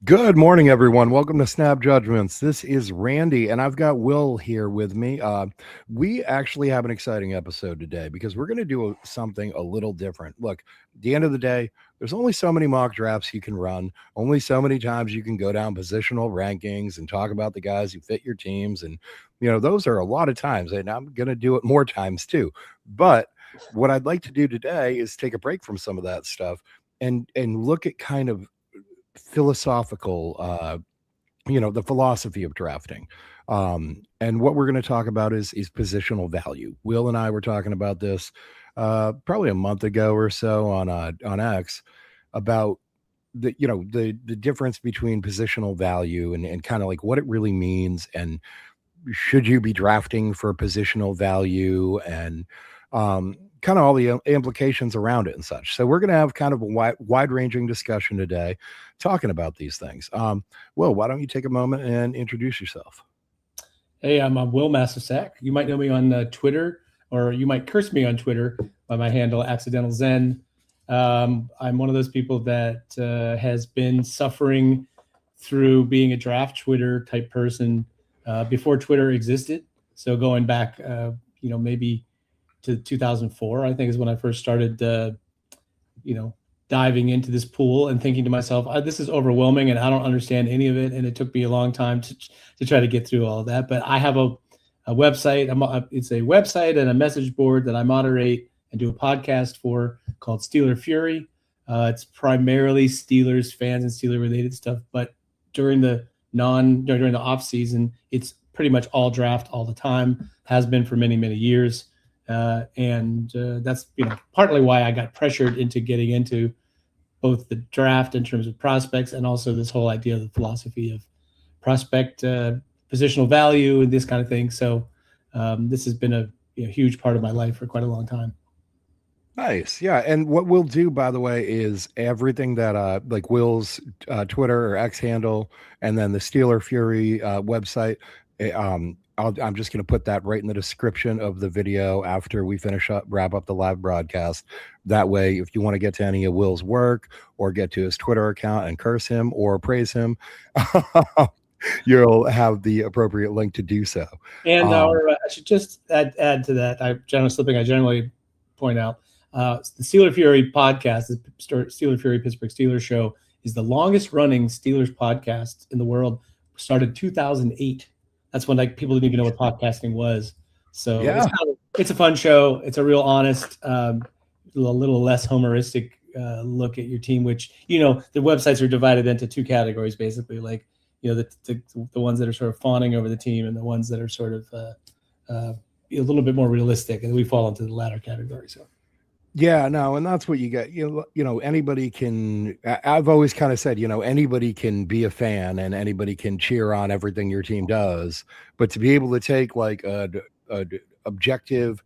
Good morning, everyone. Welcome to Snap Judgments. This is Randy, and I've got Will here with me. We actually have an exciting episode today because we're going to do something a little different. Look, at the end of the day, there's only so many mock drafts you can run, only so many times you can go down positional rankings and talk about the guys who fit your teams. And, those are a lot of times, and I'm going to do it more times too. But what I'd like to do today is take a break from some of that stuff and look at kind of philosophical the philosophy of drafting, and what we're going to talk about is positional value. Will and I were talking about this probably a month ago or so on X about the difference between positional value and kind of like what it really means, and should you be drafting for positional value, and kind of all the implications around it and such. So we're going to have kind of a wide-ranging discussion today talking about these things. Will, why don't you take a moment and introduce yourself? Hey, I'm Will Massasack. You might know me on Twitter, or you might curse me on Twitter by my handle, Accidental Zen. I'm one of those people that has been suffering through being a draft Twitter type person before Twitter existed. So going back, maybe to 2004, I think is when I first started, diving into this pool and thinking to myself, this is overwhelming and I don't understand any of it. And it took me a long time to try to get through all of that. But I have a website. It's a website and a message board that I moderate and do a podcast for called SteelerFury. It's primarily Steelers fans and Steeler related stuff. But during the off season, it's pretty much all draft all the time, has been for many, many years. And that's partly why I got pressured into getting into both the draft in terms of prospects and also this whole idea of the philosophy of prospect positional value and this kind of thing. So this has been a huge part of my life for quite a long time. Nice. Yeah. And what we'll do, by the way, is everything that like Will's Twitter or X handle, and then the SteelerFury website. I'm just going to put that right in the description of the video after we wrap up the live broadcast. That way, if you want to get to any of Will's work or get to his Twitter account and curse him or praise him, you'll have the appropriate link to do so. And I should just add to that. I generally point out the SteelerFury podcast, the SteelerFury Pittsburgh Steelers show, is the longest running Steelers podcast in the world. Started 2008. That's when people didn't even know what podcasting was. So yeah. It's a fun show. It's a real honest, a little less homeristic look at your team, which, the websites are divided into two categories, basically, like, the ones that are sort of fawning over the team and the ones that are sort of a little bit more realistic. And we fall into the latter category. So. Yeah, no, and that's what you get. Anybody can. I've always kind of said, anybody can be a fan and anybody can cheer on everything your team does. But to be able to take like a objective,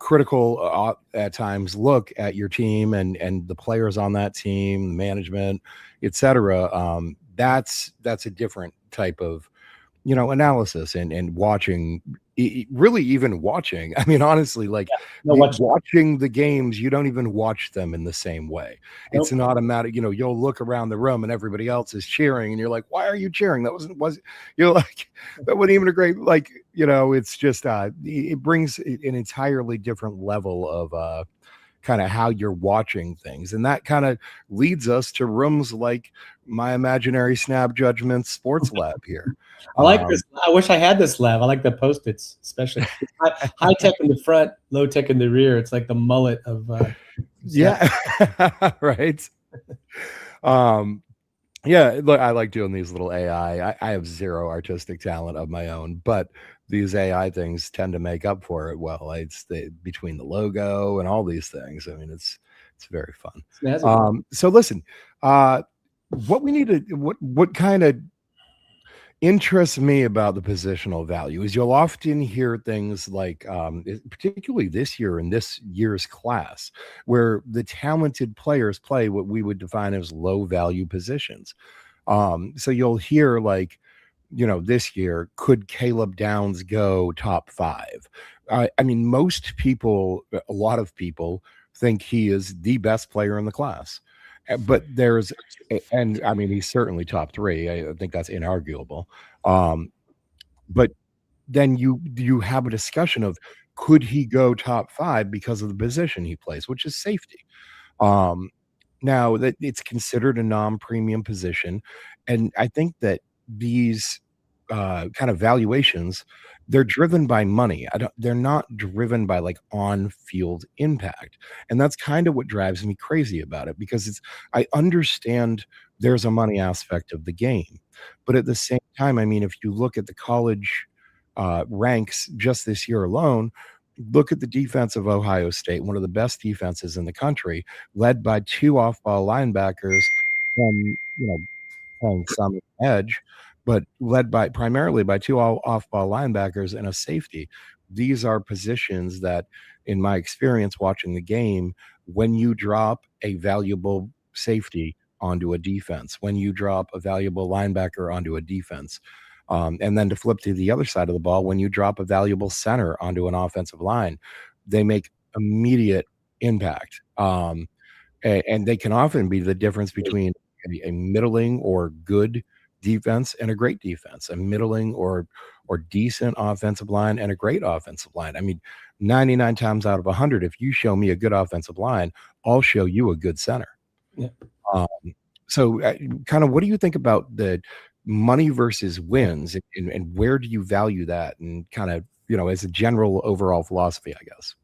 critical at times look at your team and the players on that team, the management, etc. That's a different type of analysis and watching. Really even watching, I mean, honestly, like watching the games, you don't even watch them in the same way. Nope. It's an automatic, you'll look around the room and everybody else is cheering and you're like, why are you cheering? That wasn't that wasn't even a great, it's just it brings an entirely different level of kind of how you're watching things. And that kind of leads us to rooms like my imaginary Snap Judgments sports lab here. I like this. I wish I had this lab. I like the Post-its, especially high tech in the front, low tech in the rear. It's like the mullet of yeah. Right. Yeah, look, I like doing these little AI. I have zero artistic talent of my own, but these AI things tend to make up for it well. It's between the logo and all these things. I mean, it's very fun. So listen, what we need to what kind of interests me about the positional value is you'll often hear things like, particularly this year in this year's class, where the talented players play what we would define as low value positions. So you'll hear like, this year, could Caleb Downs go top 5? I mean, most people, a lot of people think he is the best player in the class. But there's, and I mean, he's certainly top three. I think that's inarguable. Um, but then you have a discussion of could he go top five because of the position he plays, which is safety. Um, Now that it's considered a non-premium position, and I think that these, kind of valuations, they're driven by money. They're not driven by, like, on-field impact, and that's kinda what drives me crazy about it because I understand there's a money aspect of the game, but at the same time, I mean, if you look at the college, ranks just this year alone, look at the defense of Ohio State, one of the best defenses in the country, led by 2 off-ball linebackers from, playing some edge, but led by primarily by 2 off-ball linebackers and a safety. These are positions that, in my experience watching the game, when you drop a valuable safety onto a defense, when you drop a valuable linebacker onto a defense, and then to flip to the other side of the ball, when you drop a valuable center onto an offensive line, they make immediate impact. And they can often be the difference between a middling or good defense and a great defense, a middling or decent offensive line and a great offensive line. I mean, 99 times out of 100, if you show me a good offensive line, I'll show you a good center. Yeah. Um, so, kind of, what do you think about the money versus wins, and where do you value that? And kind of, as a general overall philosophy, I guess.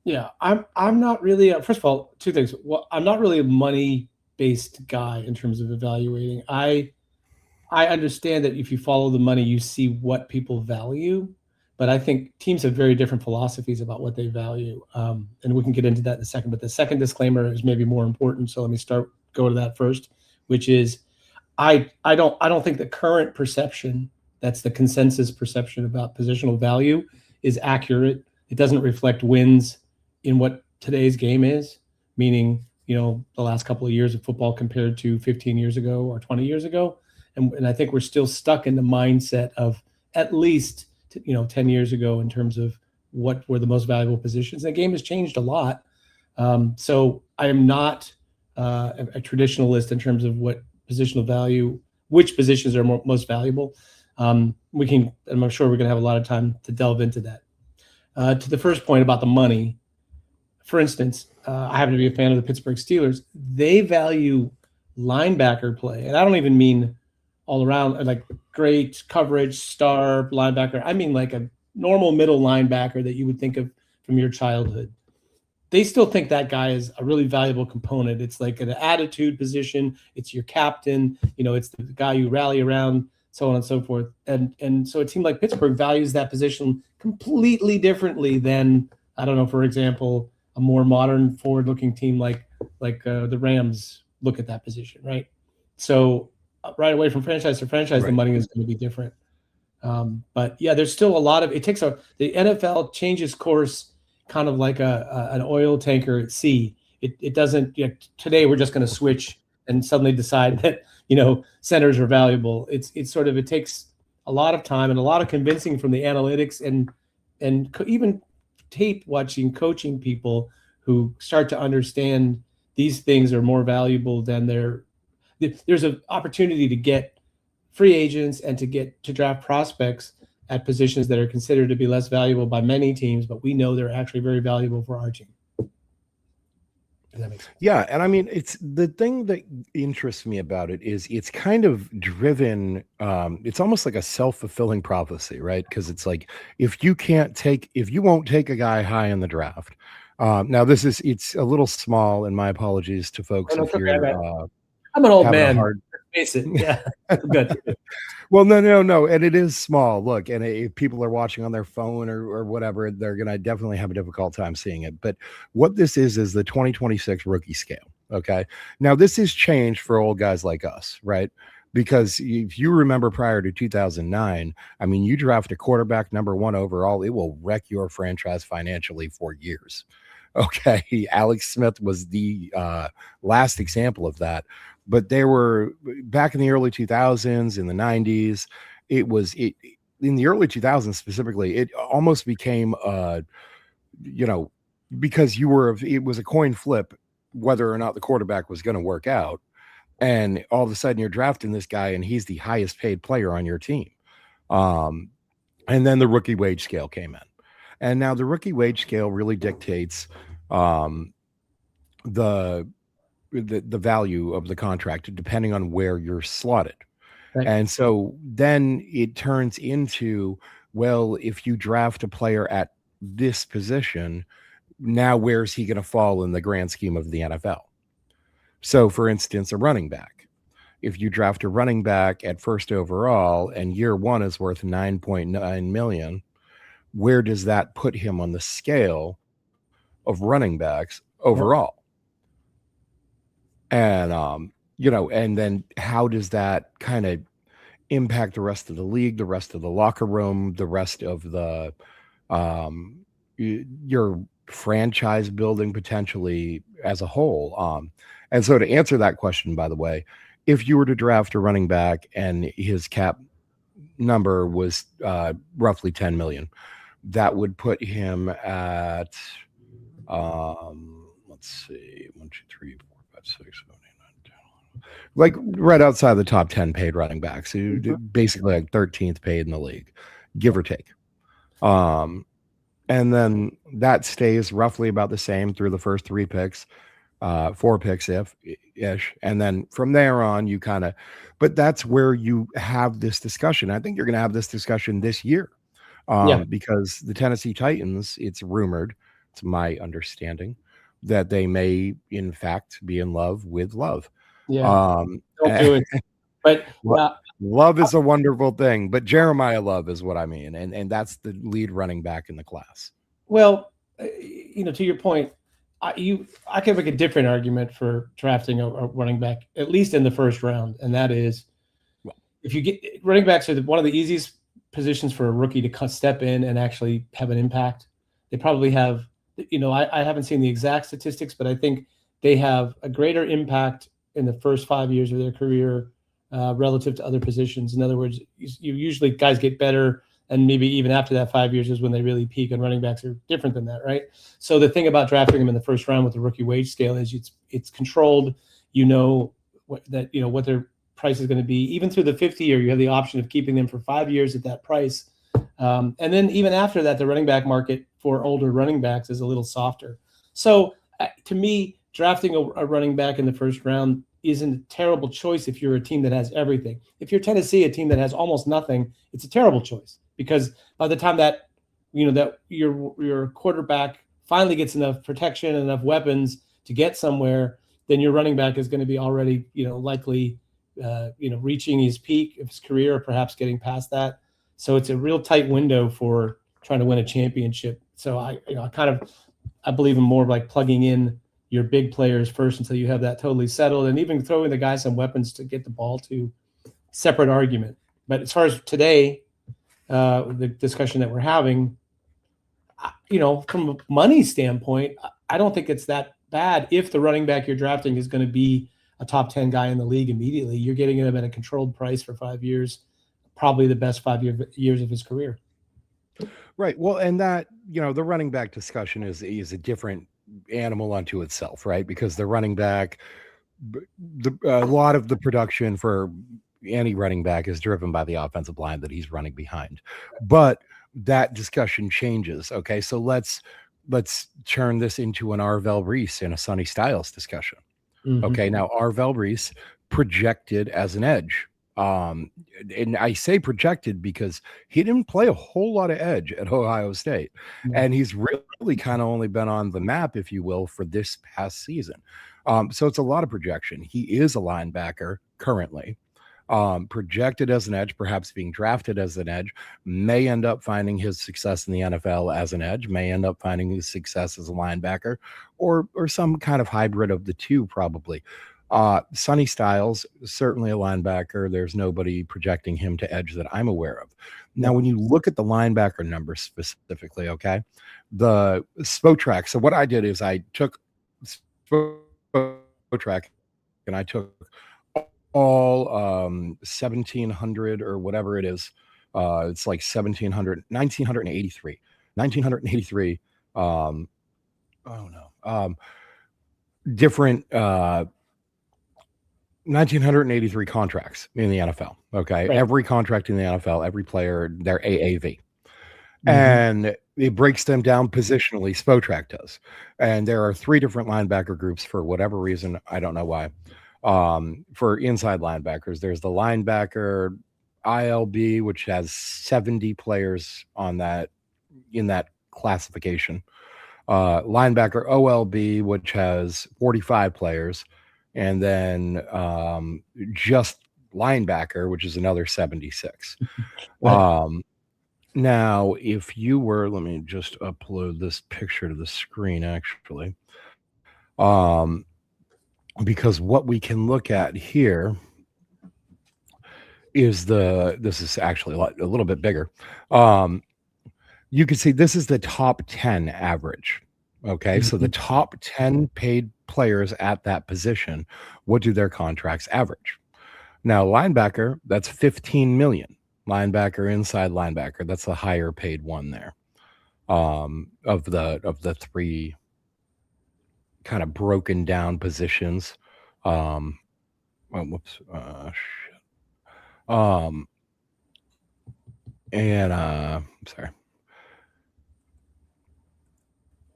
Yeah, I'm not really first of all, two things. Well, I'm not really a money-based guy in terms of evaluating. I understand that if you follow the money, you see what people value, but I think teams have very different philosophies about what they value, and we can get into that in a second. But the second disclaimer is maybe more important, so let me go to that first, which is I don't think the current perception, that's the consensus perception about positional value, is accurate. It doesn't reflect wins in what today's game is, meaning the last couple of years of football compared to 15 years ago or 20 years ago, and I think we're still stuck in the mindset of at least 10 years ago in terms of what were the most valuable positions. The game has changed a lot, so I am not a traditionalist in terms of what positional value, which positions are most valuable. And I'm sure we're going to have a lot of time to delve into that. To the first point about the money, for instance, I happen to be a fan of the Pittsburgh Steelers. They value linebacker play, and I don't even mean all around like great coverage, star linebacker. I mean like a normal middle linebacker that you would think of from your childhood. They still think that guy is a really valuable component. It's like an attitude position. It's your captain. It's the guy you rally around, so on and so forth. And so it seemed like Pittsburgh values that position completely differently than, I don't know, for example, a more modern forward-looking team like the Rams look at that position, right? So right away from franchise to franchise, Right. the money is going to be different. But yeah, there's still a lot of it. The NFL changes course kind of like an oil tanker at sea. It doesn't. Today we're just going to switch and suddenly decide that centers are valuable. It takes a lot of time and a lot of convincing from the analytics and even tape watching coaching people who start to understand these things are more valuable than there's an opportunity to get free agents and to draft prospects at positions that are considered to be less valuable by many teams, but we know they're actually very valuable for our team. Does that make sense? Yeah, and I mean, it's the thing that interests me about it is it's kind of driven. It's almost like a self-fulfilling prophecy, right? Because it's like if you won't take a guy high in the draft. Now it's a little small, and my apologies to folks No, if okay, you're I'm an old having a man. hard. Face it. Yeah, good. Well, no, and it is small. Look, and if people are watching on their phone or whatever, they're gonna definitely have a difficult time seeing it. But what this is the 2026 rookie scale. Okay, now this has changed for old guys like us, right? Because if you remember prior to 2009, I mean, you draft a quarterback number one overall, it will wreck your franchise financially for years. Okay, Alex Smith was the last example of that, but there were back in the early 2000s, in the 90s, it in the early 2000s specifically, it almost became you know because it was a coin flip whether or not the quarterback was going to work out. And all of a sudden you're drafting this guy and he's the highest paid player on your team. Um, and then the rookie wage scale came in. And now the rookie wage scale really dictates um, the, the value of the contract depending on where you're slotted. Right. And so then it turns into, well, if you draft a player at this position, now where's he going to fall in the grand scheme of the NFL? So, for instance, a running back. If you draft a running back at first overall and year one is worth 9.9 million, where does that put him on the scale of running backs overall? And and then how does that kind of impact the rest of the league, the rest of the locker room, the rest of the your franchise building potentially as a whole? And so to answer that question, by the way, if you were to draft a running back and his cap number was roughly 10 million, that would put him at let's see, 1, 2, 3, 4, 5, 6, 7, 8, 9, 10, like right outside the top 10 paid running backs, basically like 13th paid in the league, give or take. And then that stays roughly about the same through the first 3 picks, 4 picks ish. And then from there on, you kind of, but that's where you have this discussion. I think you're going to have this discussion this year because the Tennessee Titans, it's rumored, it's my understanding, that they may in fact be in love with Love. Don't do it. But Love is a wonderful thing, but Jeremiah Love is what I mean, and that's the lead running back in the class. Well, to your point, I can make a different argument for drafting a running back at least in the first round, and that is, if you get running backs are one of the easiest positions for a rookie to step in and actually have an impact. They probably have, I haven't seen the exact statistics, but I think they have a greater impact in the first 5 years of their career relative to other positions. In other words, you usually guys get better, and maybe even after that 5 years is when they really peak, and running backs are different than that, right? So the thing about drafting them in the first round with the rookie wage scale is it's controlled. What their price is going to be. Even through the 5th year, you have the option of keeping them for 5 years at that price. And then even after that, the running back market for older running backs is a little softer. So to me, drafting a running back in the first round isn't a terrible choice if you're a team that has everything. If you're Tennessee, a team that has almost nothing, it's a terrible choice, because by the time that your quarterback finally gets enough protection and enough weapons to get somewhere, then your running back is going to be already likely reaching his peak of his career, or perhaps getting past that. So it's a real tight window for trying to win a championship. So I believe in more of like plugging in your big players first until you have that totally settled, and even throwing the guys some weapons to get the ball to. Separate argument. But as far as today, the discussion that we're having, from a money standpoint, I don't think it's that bad if the running back you're drafting is going to be a top 10 guy in the league immediately. You're getting him at a controlled price for 5 years, probably the best 5 years of his career. Right. Well, and that, the running back discussion is a different animal unto itself, right? Because the running back, a lot of the production for any running back is driven by the offensive line that he's running behind. But that discussion changes. Okay. So let's turn this into an Arvell Reese and a Sonny Styles discussion. Mm-hmm. Okay. Now Arvell Reese projected as an edge. And I say projected because he didn't play a whole lot of edge at Ohio State. Mm-hmm. And he's really kind of only been on the map, if you will, for this past season. So it's a lot of projection. He is a linebacker currently. Projected as an edge, perhaps being drafted as an edge, may end up finding his success in the NFL as an edge, may end up finding his success as a linebacker, or some kind of hybrid of the two, probably. Sonny Styles, certainly a linebacker. There's nobody projecting him to edge that I'm aware of. Now, when you look at the linebacker numbers specifically, okay, the Spotrac. So what I did is I took Spotrac and I took all 1,700 or whatever it is. It's like 1983. 1983. Oh no. different 1,983 contracts in the NFL. Okay. Right. Every contract in the NFL, every player, their AAV. Mm-hmm. And it breaks them down positionally. Spotrac does. And there are three different linebacker groups for whatever reason. I don't know why. For inside linebackers, there's the linebacker ILB, which has 70 players on that in that classification. Linebacker OLB, which has 45 players, and then just linebacker, which is another 76. Right. Now, if you were, let me just upload this picture to the screen actually. Because what we can look at here is this is actually a little bit bigger. You can see this is the top 10 average. Okay. So the Mm-hmm. top 10 paid players at that position, what do their contracts average? Now, linebacker, that's 15 million. Linebacker, inside linebacker, that's the higher paid one there. Of the three kind of broken down positions. Oh, whoops. Shit. And sorry.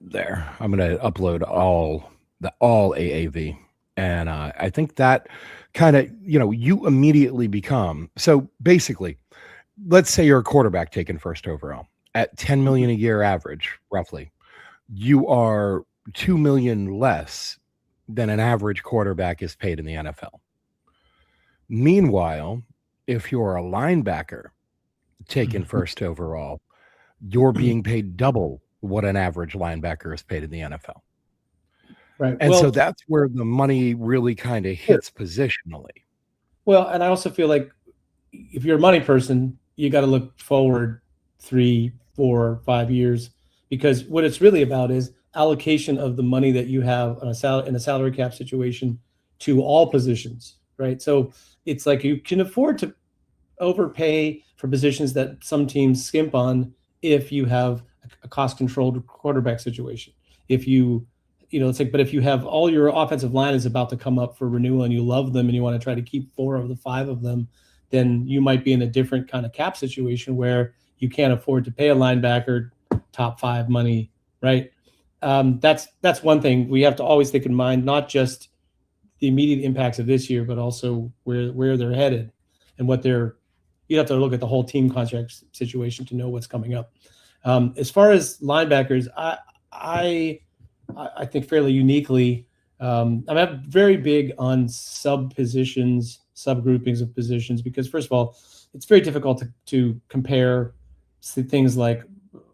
There. I'm gonna upload all AAV. And I think that kind of, you immediately become so basically, let's say you're a quarterback taken first overall at 10 million a year average, roughly. You are 2 million less than an average quarterback is paid in the NFL. Meanwhile, if you're a linebacker taken Mm-hmm. first overall, you're being paid double what an average linebacker is paid in the NFL. Right. And so that's where the money really kind of Sure. hits positionally. Well, and I also feel like if you're a money person, you got to look forward 3, 4, 5 years, because what it's really about is allocation of the money that you have on in a salary cap situation to all positions, right? So it's like you can afford to overpay for positions that some teams skimp on if you have a cost controlled quarterback situation. If it's like, but if you have all your offensive line is about to come up for renewal and you love them and you want to try to keep 4 of the 5 of them, then you might be in a different kind of cap situation where you can't afford to pay a linebacker top 5 money, right? That's one thing we have to always think in mind, not just the immediate impacts of this year, but also where they're headed and what they're. You have to look at the whole team contract situation to know what's coming up. As far as linebackers, I think fairly uniquely, I'm very big on sub positions, subgroupings of positions, because first of all, it's very difficult to compare things like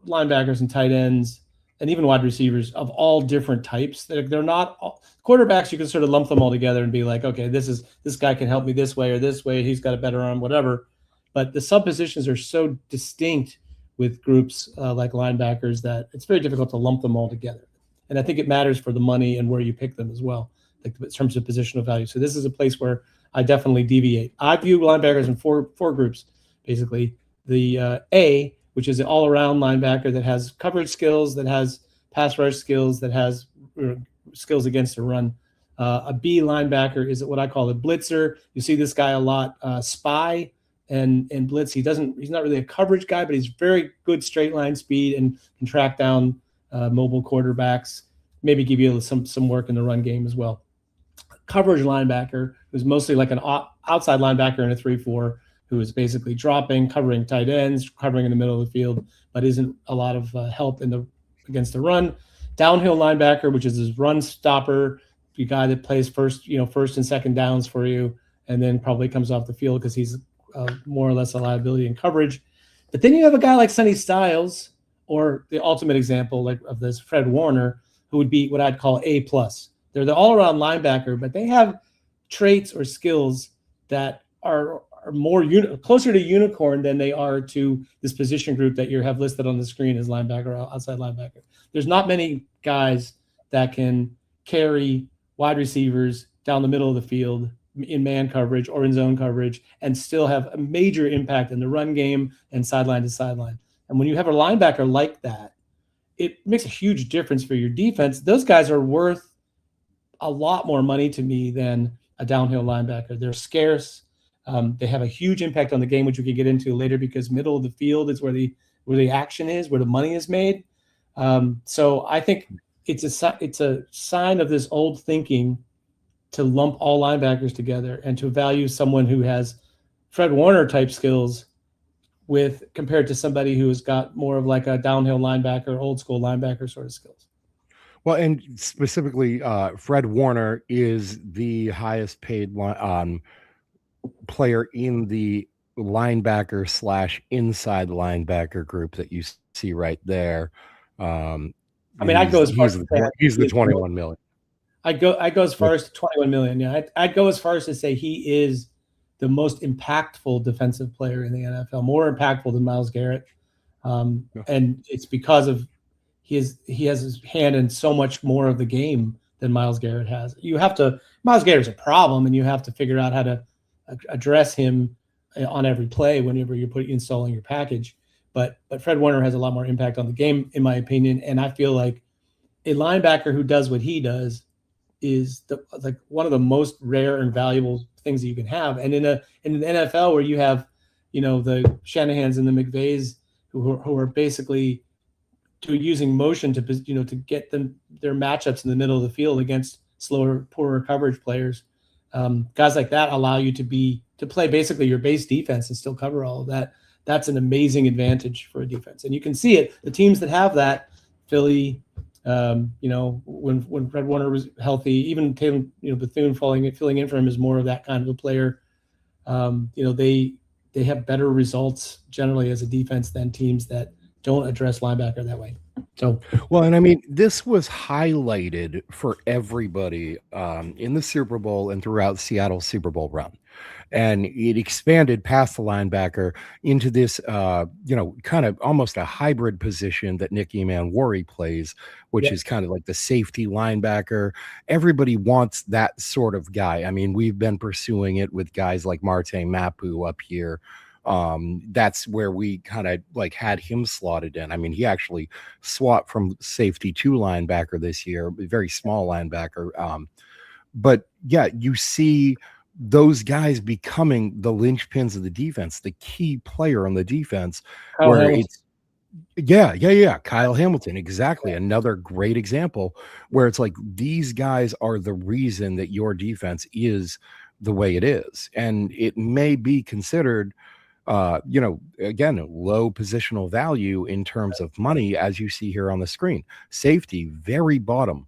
linebackers and tight ends and even wide receivers of all different types. They're not quarterbacks. You can sort of lump them all together and be like, okay, this guy can help me this way or this way. He's got a better arm, whatever. But the sub positions are so distinct with groups like linebackers that it's very difficult to lump them all together. And I think it matters for the money and where you pick them as well, like in terms of positional value. So this is a place where I definitely deviate. I view linebackers in four groups, basically. The A, which is an all-around linebacker that has coverage skills, that has pass rush skills, that has skills against the run. A B linebacker is what I call a blitzer. You see this guy a lot, spy and blitz. He's not really a coverage guy, but he's very good straight line speed and can track down mobile quarterbacks, maybe give you some work in the run game as well. Coverage linebacker, who's mostly like an outside linebacker in a 3-4, who is basically dropping, covering tight ends, covering in the middle of the field, but isn't a lot of help against the run. Downhill linebacker, which is his run stopper, the guy that plays first and second downs for you, and then probably comes off the field because he's more or less a liability in coverage. But then you have a guy like Sonny Styles, or the ultimate example like of this, Fred Warner, who would be what I'd call A+. They're the all-around linebacker, but they have traits or skills that are more closer to unicorn than they are to this position group that you have listed on the screen as linebacker or outside linebacker. There's not many guys that can carry wide receivers down the middle of the field in man coverage or in zone coverage and still have a major impact in the run game and sideline to sideline. And when you have a linebacker like that, it makes a huge difference for your defense. Those guys are worth a lot more money to me than a downhill linebacker. They're scarce. They have a huge impact on the game, which we could get into later, because middle of the field is where the action is, where the money is made. So I think it's a sign of this old thinking to lump all linebackers together and to value someone who has Fred Warner type skills with compared to somebody who has got more of like a downhill linebacker, old school linebacker sort of skills. Well, and specifically, Fred Warner is the highest paid player in the linebacker slash inside linebacker group that you see right there. I mean, I'd go as far as to say he's the 21 million. I'd go as far as 21 million. Yeah, I'd go as far as to say he is the most impactful defensive player in the NFL, more impactful than Myles Garrett. And it's because of he has his hand in so much more of the game than Myles Garrett has. Myles Garrett's a problem, and you have to figure out how to address him on every play whenever you're installing your package. But Fred Warner has a lot more impact on the game, in my opinion. And I feel like a linebacker who does what he does is like one of the most rare and valuable things that you can have. And in an NFL where you have, the Shanahans and the McVays who are basically using motion to get their matchups in the middle of the field against slower, poorer coverage players. Guys like that allow you to play basically your base defense and still cover all of that. That's an amazing advantage for a defense, and you can see it. The teams that have that, Philly, when Fred Warner was healthy, even Taylor, Bethune filling in for him is more of that kind of a player. They have better results generally as a defense than teams that don't address linebacker that way. So, well, and I mean, this was highlighted for everybody in the Super Bowl and throughout Seattle's Super Bowl run. And it expanded past the linebacker into this, kind of almost a hybrid position that Nick Emanwari plays, which is kind of like the safety linebacker. Everybody wants that sort of guy. I mean, we've been pursuing it with guys like Marte Mapu up here. That's where we kind of like had him slotted in. I mean, he actually swapped from safety to linebacker this year, very small linebacker. But yeah, you see those guys becoming the linchpins of the defense, the key player on the defense. Kyle Hamilton, exactly. Yeah. Another great example where it's like these guys are the reason that your defense is the way it is. And it may be considered again, low positional value in terms of money, as you see here on the screen. Safety, very bottom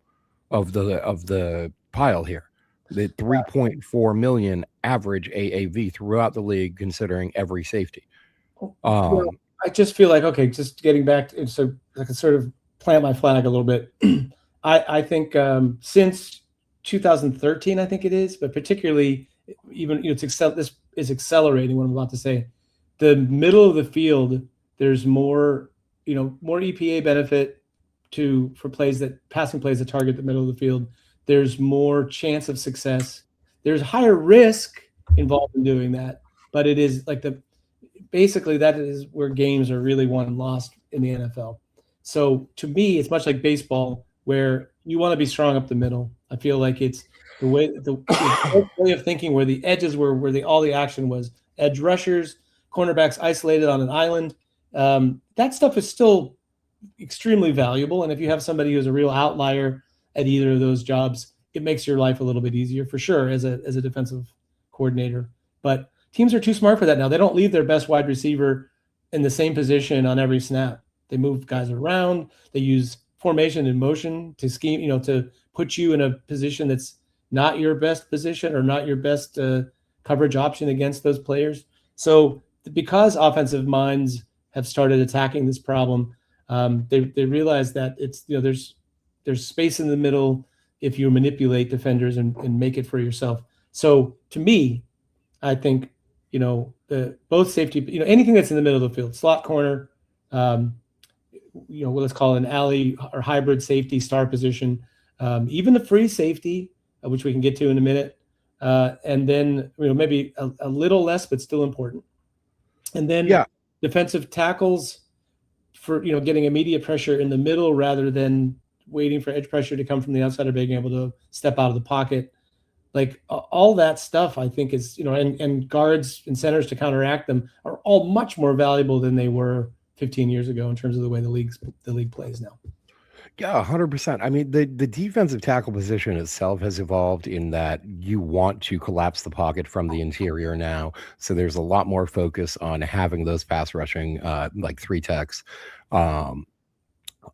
of the pile here. The 3.4 million average AAV throughout the league, considering every safety. I just feel like, okay, just getting back to, so I can sort of plant my flag a little bit. I think since 2013, I think it is, but particularly even this is accelerating what I'm about to say. The middle of the field, there's more EPA benefit for passing plays that target the middle of the field. There's more chance of success. There's higher risk involved in doing that, but it is like basically that is where games are really won and lost in the NFL. So to me, it's much like baseball, where you want to be strong up the middle. I feel like it's the way of thinking where the edges were, where all the action was. Edge rushers, cornerbacks isolated on an island. That stuff is still extremely valuable, and if you have somebody who's a real outlier at either of those jobs, it makes your life a little bit easier for sure as a defensive coordinator. But teams are too smart for that now. They don't leave their best wide receiver in the same position on every snap. They move guys around. They use formation and motion to scheme, to put you in a position that's not your best position or not your best coverage option against those players. So because offensive minds have started attacking this problem, they realize that it's, there's space in the middle if you manipulate defenders and make it for yourself. So to me, I think, both safety, anything that's in the middle of the field, slot corner, let's call it an alley or hybrid safety star position, even the free safety, which we can get to in a minute. And then, maybe a little less, but still important. And then defensive tackles for, getting immediate pressure in the middle rather than waiting for edge pressure to come from the outside or being able to step out of the pocket. Like all that stuff, I think is, and guards and centers to counteract them are all much more valuable than they were 15 years ago in terms of the way the league plays now. Yeah, 100%. I mean, the defensive tackle position itself has evolved in that you want to collapse the pocket from the interior now. So there's a lot more focus on having those pass rushing, like three techs. Um,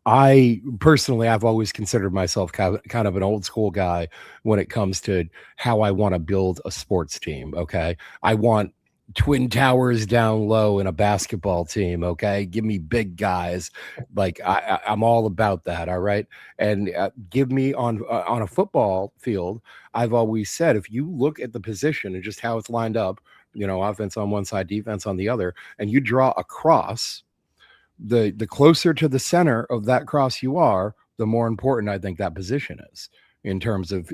I personally, I've always considered myself kind of an old school guy when it comes to how I want to build a sports team. Okay. I want twin towers down low in a basketball team. Okay. Give me big guys. Like I'm all about that. All right. And give me on a football field. I've always said, if you look at the position and just how it's lined up, offense on one side, defense on the other, and you draw a cross, the closer to the center of that cross you are, the more important I think that position is in terms of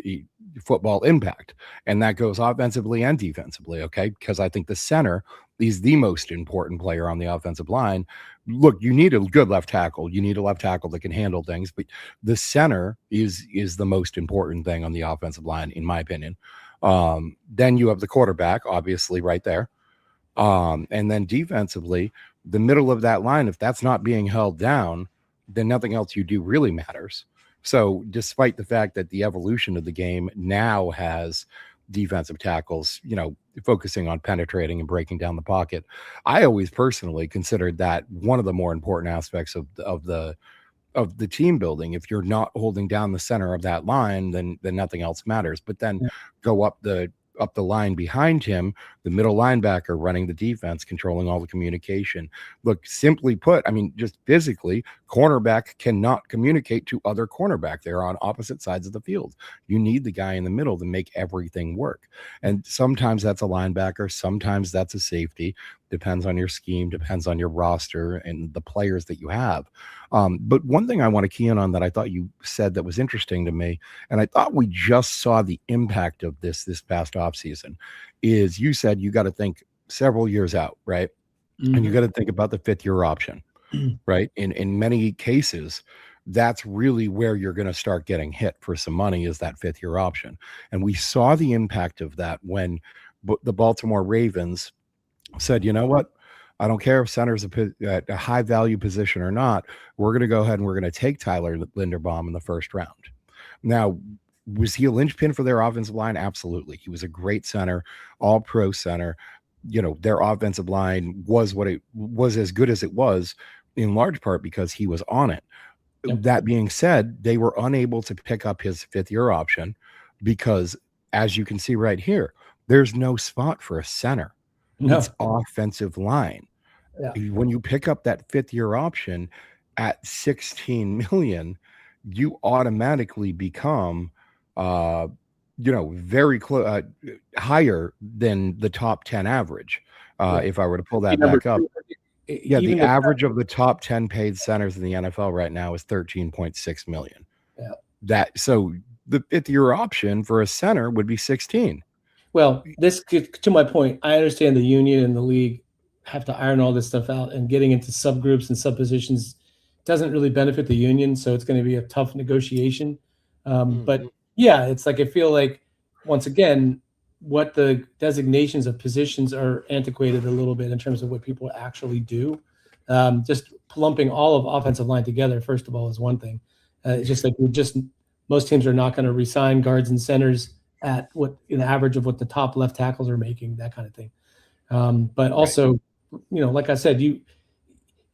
football impact. And that goes offensively and defensively, okay? Because I think the center is the most important player on the offensive line. Look, you need a good left tackle. You need a left tackle that can handle things, but the center is the most important thing on the offensive line, in my opinion. Then you have the quarterback, obviously, right there. And then defensively, the middle of that line, if that's not being held down, then nothing else you do really matters. So despite the fact that the evolution of the game now has defensive tackles, focusing on penetrating and breaking down the pocket, I always personally considered that one of the more important aspects of the team building. If you're not holding down the center of that line, then nothing else matters. But then go up the line behind him, the middle linebacker running the defense, controlling all the communication. Look, simply put, I mean, just physically, cornerback cannot communicate to other cornerback. They're on opposite sides of the field. You need the guy in the middle to make everything work. And sometimes that's a linebacker, sometimes that's a safety. Depends on your scheme, depends on your roster and the players that you have. But one thing I want to key in on that I thought you said that was interesting to me, and I thought we just saw the impact of this past offseason, is you said you got to think several years out, right? Mm-hmm. And you got to think about the fifth year option, right? In many cases, that's really where you're going to start getting hit for some money, is that fifth year option. And we saw the impact of that when the Baltimore Ravens said, you know what? I don't care if center's a high value position or not. We're going to go ahead and we're going to take Tyler Linderbaum in the first round. Now, was he a linchpin for their offensive line? Absolutely. He was a great center, all pro center. Their offensive line was as good as it was in large part because he was on it. Yep. That being said, they were unable to pick up his fifth year option because, as you can see right here, there's no spot for a center. No. It's offensive line. Yeah. When you pick up that fifth year option at $16 million, you automatically become, very close, higher than the top 10 average. If I were to pull that back up, the average of the top 10 paid centers in the NFL right now is 13.6 million. Yeah. So the fifth year option for a center would be 16. Well, this, to my point, I understand the union and the league have to iron all this stuff out, and getting into subgroups and subpositions doesn't really benefit the union. So it's going to be a tough negotiation. But yeah, it's like, I feel like, once again, what the designations of positions are antiquated a little bit in terms of what people actually do. Just lumping all of offensive line together, first of all, is one thing. It's just like most teams are not going to re-sign guards and centers at what an average of what the top left tackles are making, that kind of thing. But also, like I said,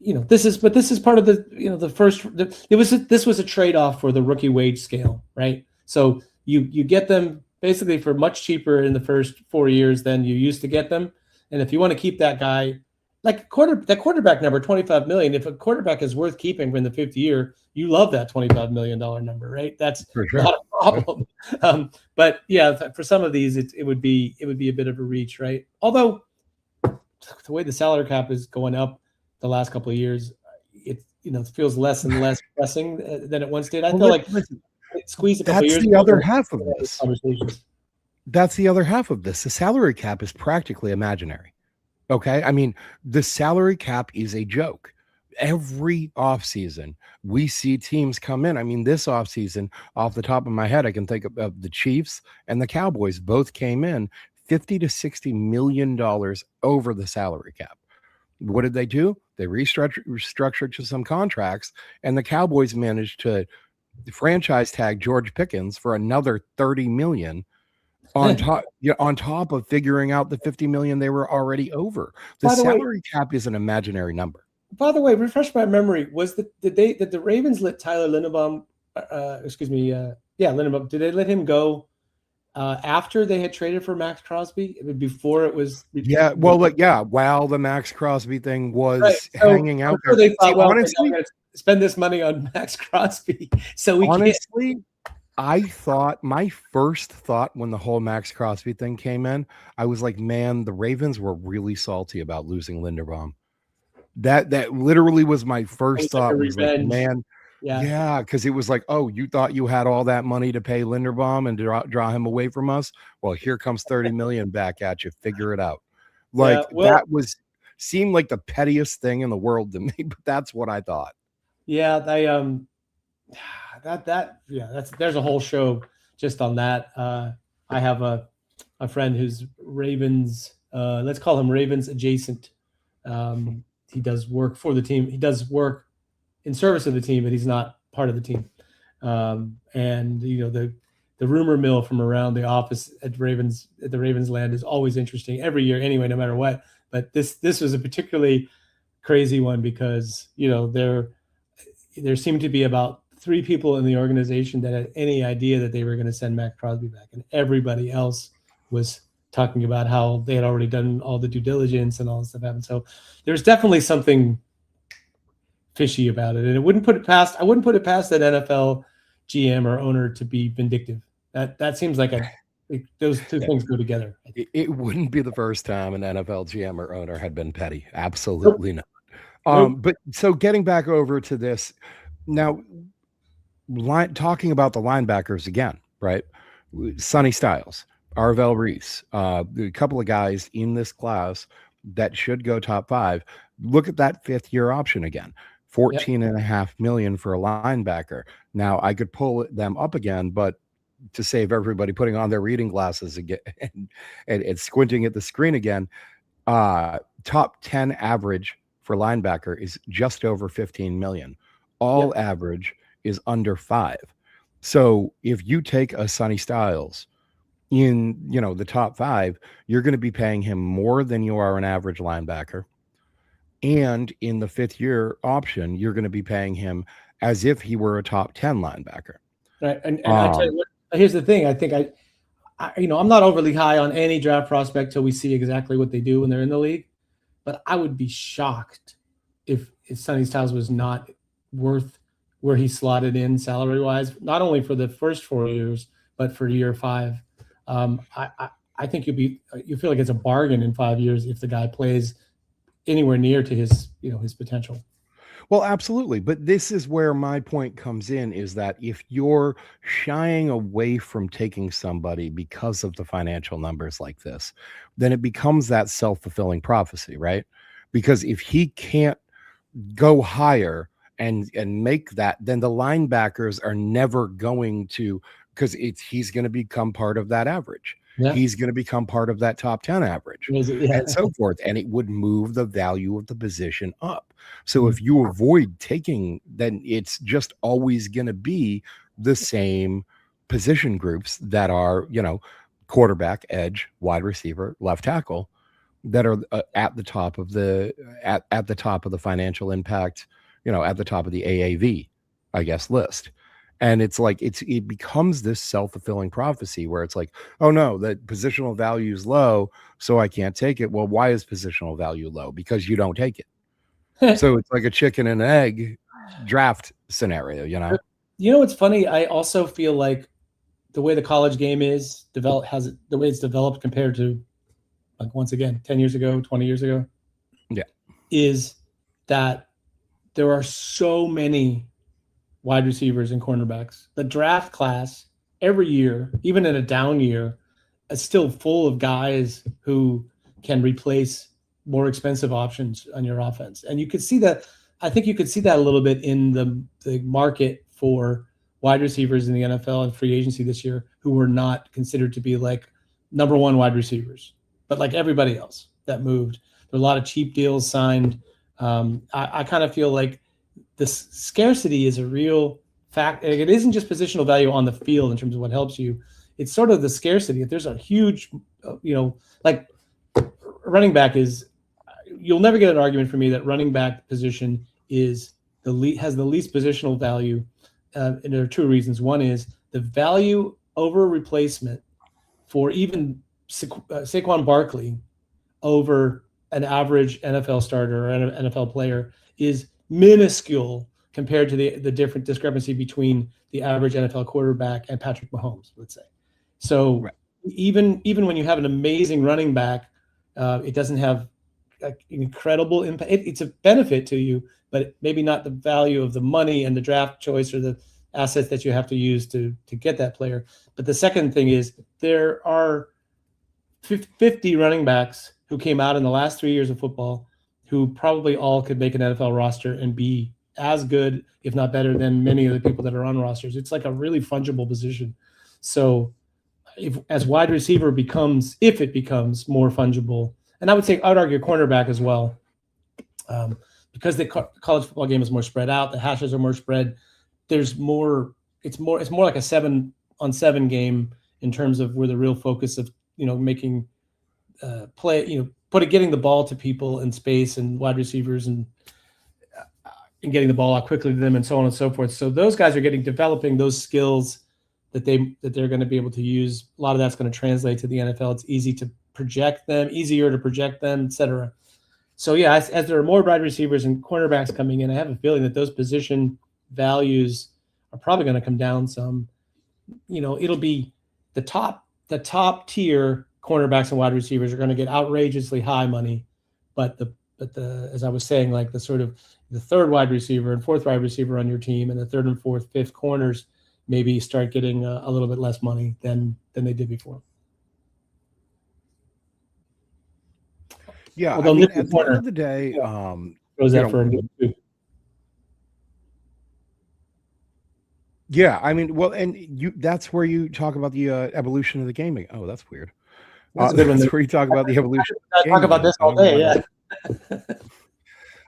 this is part of this was a trade-off for the rookie wage scale, right? So you get them basically for much cheaper in the first 4 years than you used to get them. And if you want to keep that guy, like that quarterback number, $25 million, if a quarterback is worth keeping in the fifth year, you love that $25 million number, right? That's for sure. Not a problem. But yeah, for some of these, it would be a bit of a reach, right? Although the way the salary cap is going up the last couple of years, it feels less and less pressing than it once did. I feel like squeeze a couple of years. That's the other half of this. That's the other half of this. The salary cap is practically imaginary. Okay. I mean, the salary cap is a joke. every offseason, we see teams come in. I mean, this offseason, off the top of my head, I can think of the Chiefs and the Cowboys both came in 50 to $60 million over the salary cap. What did they do? They restructured to some contracts, and the Cowboys managed to franchise tag George Pickens for another 30 million on top, on top of figuring out the 50 million they were already over. The By the way, salary cap is an imaginary number. refresh my memory. Was did the Ravens let Tyler Linderbaum? Linderbaum. Did they let him go after they had traded for Max Crosby? Before it was. Yeah, well, while the Max Crosby thing was Right. So hanging out I'm sure there. they thought, See, well, honestly, we're going to spend this money on Max Crosby, so we can't. I thought my first thought when the whole Max Crosby thing came in, I was like, man, the Ravens were really salty about losing Linderbaum. That literally was my first thought. Was like, man, yeah, because it was like, oh, you thought you had all that money to pay Linderbaum and draw him away from us? Well, here comes 30 million back at you. Figure it out. Like that seemed like the pettiest thing in the world to me, but that's what I thought. Yeah, they there's a whole show just on that. I have a friend who's Ravens, let's call him Ravens adjacent. He does work for the team. He does work in service of the team, but he's not part of the team. And the rumor mill from around the office at the Ravens land is always interesting every year anyway, no matter what. But this was a particularly crazy one because there seemed to be about 3 people in the organization that had any idea that they were going to send Max Crosby back, and everybody else was talking about how they had already done all the due diligence and all this stuff happened. So there's definitely something fishy about it, and I wouldn't put it past that NFL GM or owner to be vindictive. That seems like those two things go together. It wouldn't be the first time an NFL GM or owner had been petty. Absolutely not. But so getting back over to this now, talking about the linebackers again, right? Sonny Styles, Arvell Reese, a couple of guys in this class that should go top 5. Look at that 5th-year option again. 14.5 million for a linebacker. Now I could pull them up again, but to save everybody putting on their reading glasses again and squinting at the screen again, top 10 average for linebacker is just over 15 million. All average is under 5. So if you take a Sonny Styles in the top 5, you're going to be paying him more than you are an average linebacker. And in the 5th-year option, you're going to be paying him as if he were a top 10 linebacker. Right. And I tell you what, here's the thing. I think I'm not overly high on any draft prospect till we see exactly what they do when they're in the league. But I would be shocked if Sonny Styles was not worth where he slotted in salary-wise, not only for the first 4 years, but for year 5. I think you feel like it's a bargain in 5 years if the guy plays anywhere near to his potential. Well, absolutely. But this is where my point comes in, is that if you're shying away from taking somebody because of the financial numbers like this, then it becomes that self-fulfilling prophecy, right? Because if he can't go higher and make that, then the linebackers are never going to, because he's going to become part of that average. Yeah. He's going to become part of that top 10 average and so forth. And it would move the value of the position up. So if you avoid taking, then it's just always going to be the same position groups that are, quarterback, edge, wide receiver, left tackle, that are at the top of the at the top of the financial impact, at the top of the AAV, I guess, list. And it's like it becomes this self-fulfilling prophecy where it's like, oh no, that positional value is low, so I can't take it. Well, why is positional value low? Because you don't take it. So it's like a chicken and egg draft scenario, What's funny? I also feel like the way the college game is the way it's developed compared to, like, once again, 10 years ago, 20 years ago. Yeah. Is that there are so many wide receivers and cornerbacks. The draft class every year, even in a down year, is still full of guys who can replace more expensive options on your offense. And you can see that. I think you could see that a little bit in the market for wide receivers in the NFL and free agency this year who were not considered to be like number one wide receivers, but like everybody else that moved. There were a lot of cheap deals signed. I kind of feel like this scarcity is a real fact. It isn't just positional value on the field in terms of what helps you. It's sort of the scarcity. If there's a huge, like running back is, you'll never get an argument from me that running back position is has the least positional value. And there are two reasons. One is the value over replacement for even Saquon Barkley over an average NFL starter or an NFL player is minuscule compared to the different discrepancy between the average NFL quarterback and Patrick Mahomes, let's say. So right. even when you have an amazing running back, it doesn't have an incredible impact. It's a benefit to you, but maybe not the value of the money and the draft choice or the assets that you have to use to get that player. But the second thing is there are 50 running backs who came out in the last 3 years of football who probably all could make an NFL roster and be as good, if not better, than many of the people that are on rosters. It's like a really fungible position. So as wide receiver if it becomes more fungible, and I would argue cornerback as well, because the college football game is more spread out, the hashes are more spread. There's more. It's more like a 7-on-7 game in terms of where the real focus of making play, getting the ball to people in space and wide receivers and getting the ball out quickly to them and so on and so forth. So those guys are developing those skills that they're going to be able to use. A lot of that's going to translate to the NFL. It's easier to project them, et cetera. So yeah, as there are more wide receivers and cornerbacks coming in, I have a feeling that those position values are probably going to come down some. It'll be the top tier cornerbacks and wide receivers are going to get outrageously high money, but the as I was saying, like the sort of the third wide receiver and fourth wide receiver on your team and the third and fourth, fifth corners maybe start getting a little bit less money than they did before. Yeah, at the end of the day, was that for him too? Yeah, that's where you talk about the evolution of the gaming. Oh, that's weird. That's where you talk about the evolution. I talk about this all day, yeah.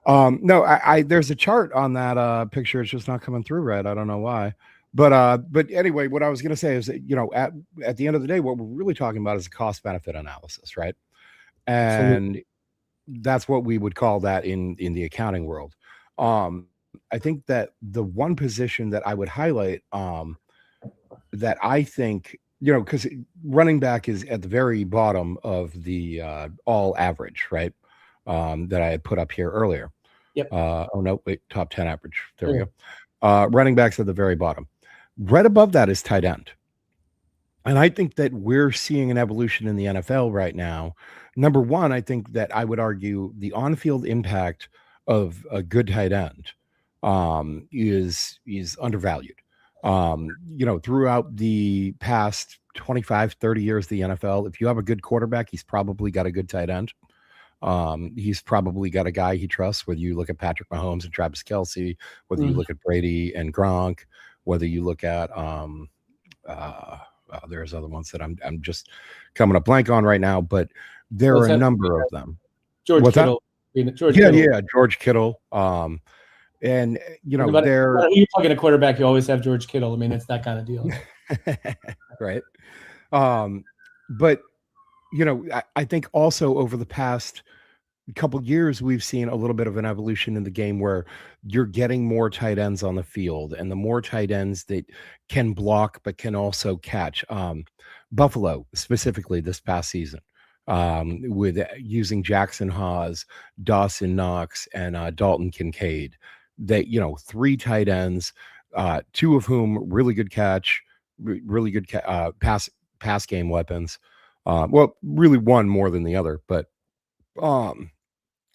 No, there's a chart on that picture. It's just not coming through right. I don't know why. But anyway, what I was going to say is that, at the end of the day, what we're really talking about is a cost benefit analysis, right? And absolutely. That's what we would call that in the accounting world. I think that the one position that I would highlight, that I think, because running back is at the very bottom of the all average, right? That I had put up here earlier. Yep. Top 10 average. There we go. Running backs at the very bottom. Right above that is tight end. And I think that we're seeing an evolution in the NFL right now. Number one, I think that I would argue the on-field impact of a good tight end is undervalued. Throughout the past 25, 30 years of the NFL, if you have a good quarterback, he's probably got a good tight end. He's probably got a guy he trusts, whether you look at Patrick Mahomes and Travis Kelce, whether you look at Brady and Gronk, whether you look at there's other ones that I'm just coming up blank on right now, but there are a number of them. George Kittle. George Kittle. And you're talking a quarterback, you always have George Kittle. I mean, it's that kind of deal. Right. But I think also over the past couple years, we've seen a little bit of an evolution in the game where you're getting more tight ends on the field, and the more tight ends that can block but can also catch. Buffalo specifically this past season, with using Jackson Haas, Dawson Knox, and Dalton Kincaid. That 3 tight ends, 2 of whom really good catch, really good pass game weapons. Really one more than the other, but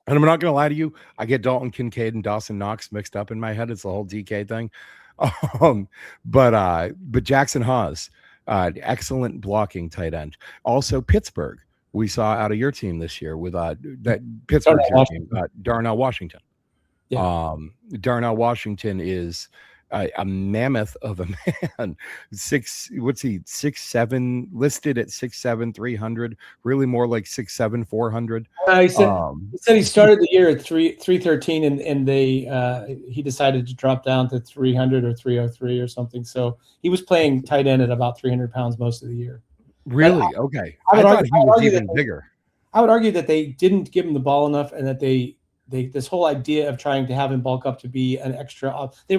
and I'm not gonna lie to you, I get Dalton Kincaid and Dawson Knox mixed up in my head. It's the whole DK thing. But Jackson Haas, excellent blocking tight end. Also Pittsburgh, we saw out of your team this year with that Pittsburgh team, Darnell Washington. Yeah. Darnell Washington is a mammoth of a man. What's he? 6'7", listed at 6'7", 300. Really more like 6'7", 400. He said he started the year at 313, and he decided to drop down to 300 or 303 or something. So he was playing tight end at about 300 pounds most of the year. Really? Okay. I thought he was even bigger. I would argue that they didn't give him the ball enough, and that they this whole idea of trying to have him bulk up to be an extra. They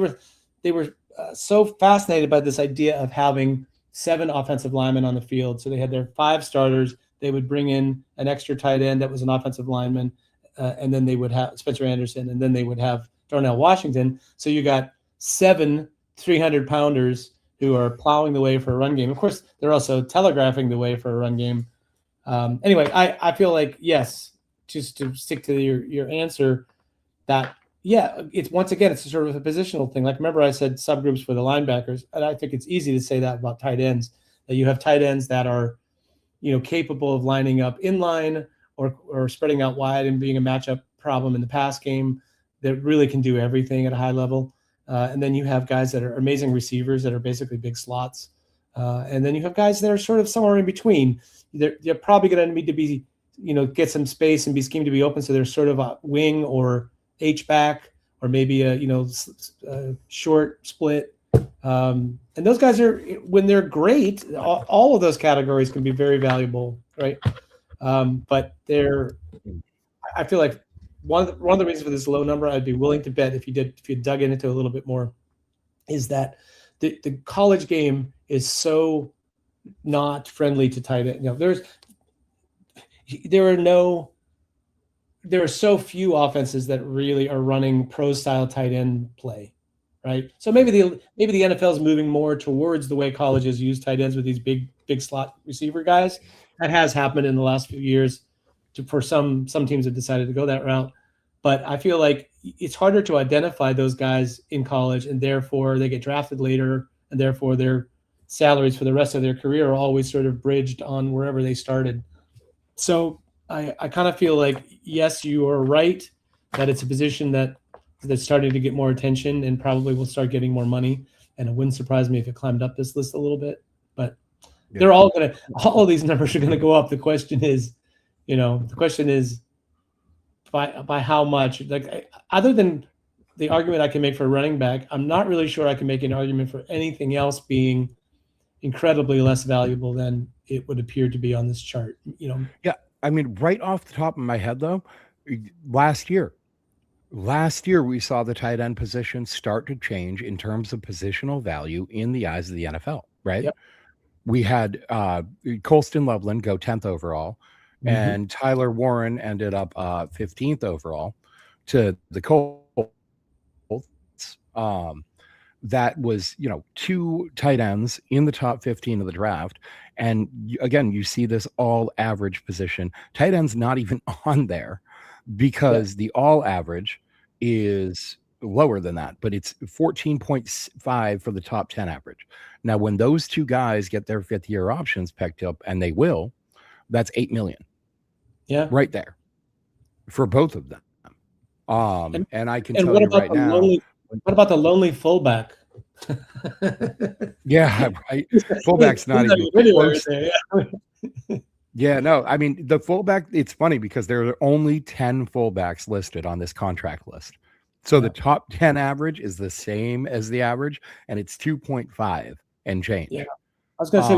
were so fascinated by this idea of having 7 offensive linemen on the field. So they had their 5 starters. They would bring in an extra tight end that was an offensive lineman, and then they would have Spencer Anderson, and then they would have Darnell Washington. So you got 7 300-pounders who are plowing the way for a run game. Of course, they're also telegraphing the way for a run game. Anyway, I feel like, yes, just to stick to your answer, that, yeah, it's once again, it's sort of a positional thing. Like, remember I said subgroups for the linebackers, and I think it's easy to say that about tight ends, that you have tight ends that are, capable of lining up in line or spreading out wide and being a matchup problem in the pass game, that really can do everything at a high level. And then you have guys that are amazing receivers that are basically big slots. And then you have guys that are sort of somewhere in between. They're probably going to need to be, get some space and be schemed to be open. So they're sort of a wing or H-back, or maybe a short split. And those guys are, when they're great, all of those categories can be very valuable, right? But I feel like one of the reasons for this low number, I'd be willing to bet if you dug into it a little bit more, is that the college game is so not friendly to tight end. There are so few offenses that really are running pro style tight end play, right? So maybe the NFL is moving more towards the way colleges use tight ends with these big slot receiver guys. That has happened in the last few years. For some teams have decided to go that route, but I feel like it's harder to identify those guys in college, and therefore they get drafted later, and therefore their salaries for the rest of their career are always sort of bridged on wherever they started. So I kind of feel like, yes, you are right that it's a position that's starting to get more attention and probably will start getting more money. And it wouldn't surprise me if it climbed up this list a little bit. But they're all of these numbers are going to go up. The question is, by how much? Like, other than the argument I can make for a running back, I'm not really sure I can make an argument for anything else being incredibly less valuable than it would appear to be on this chart. Yeah, I mean, right off the top of my head, though, last year we saw the tight end position start to change in terms of positional value in the eyes of the NFL, right? Yep. We had Colston Loveland go 10th overall, and Tyler Warren ended up 15th overall to the Colts. That was, 2 tight ends in the top 15 of the draft. And again, you see this all average position. Tight end's not even on there because the all average is lower than that, but it's 14.5 for the top 10 average. Now, when those 2 guys get their 5th-year options picked up, and they will, that's $8 million. Yeah. Right there for both of them. And I can tell you right now. What about the lonely fullback? Yeah, right. Fullback's not even close. Yeah, no, I mean, the fullback, it's funny because there are only 10 fullbacks listed on this contract list. So the top 10 average is the same as the average, and it's 2.5 and change. Yeah. I was going to say,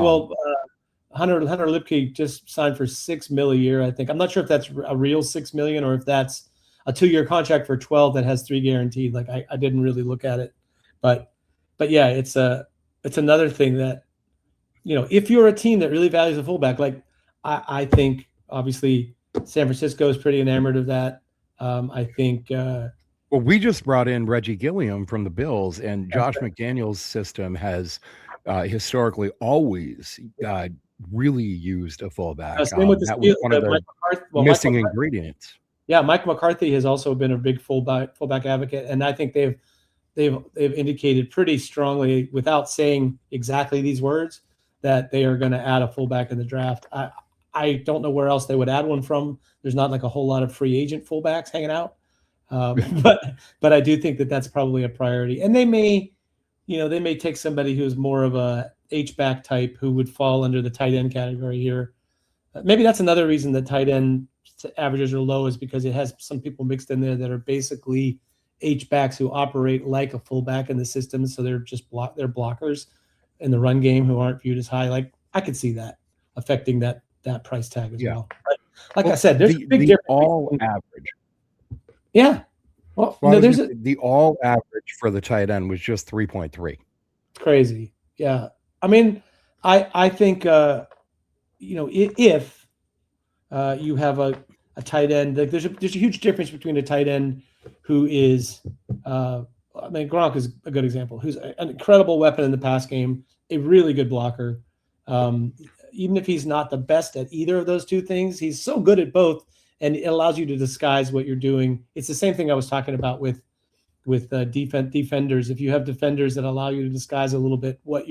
Hunter Lipke just signed for $6 million a year, I think. I'm not sure if that's a real $6 million or if that's a 2-year contract for 12 that has 3 guaranteed. Like, I didn't really look at it, but yeah, it's another thing that, if you're a team that really values a fullback, like I think obviously San Francisco is pretty enamored of that. I think. Well, we just brought in Reggie Gilliam from the Bills, and Josh McDaniels' system has historically always really used a fullback. Same with that was one of the missing ingredients. Yeah, Mike McCarthy has also been a big fullback advocate, and I think they've indicated pretty strongly, without saying exactly these words, that they are going to add a fullback in the draft. I don't know where else they would add one from. There's not like a whole lot of free agent fullbacks hanging out. But I do think that that's probably a priority. And they may take somebody who's more of a H-back type who would fall under the tight end category here. Maybe that's another reason that tight end averages are low, is because it has some people mixed in there that are basically H-backs who operate like a fullback in the system. So they're just they're blockers in the run game who aren't viewed as high. Like, I could see that affecting that price tag as well. But like I said, there's a big difference. All average. Yeah. Well, there's the all average for the tight end was just 3.3. Crazy. Yeah. I mean, I think if you have a tight end, like there's a huge difference between a tight end who is Gronk is a good example, who's an incredible weapon in the pass game, a really good blocker. Even if he's not the best at either of those two things, he's so good at both, and it allows you to disguise what you're doing. It's the same thing I was talking about with defenders. If you have defenders that allow you to disguise a little bit what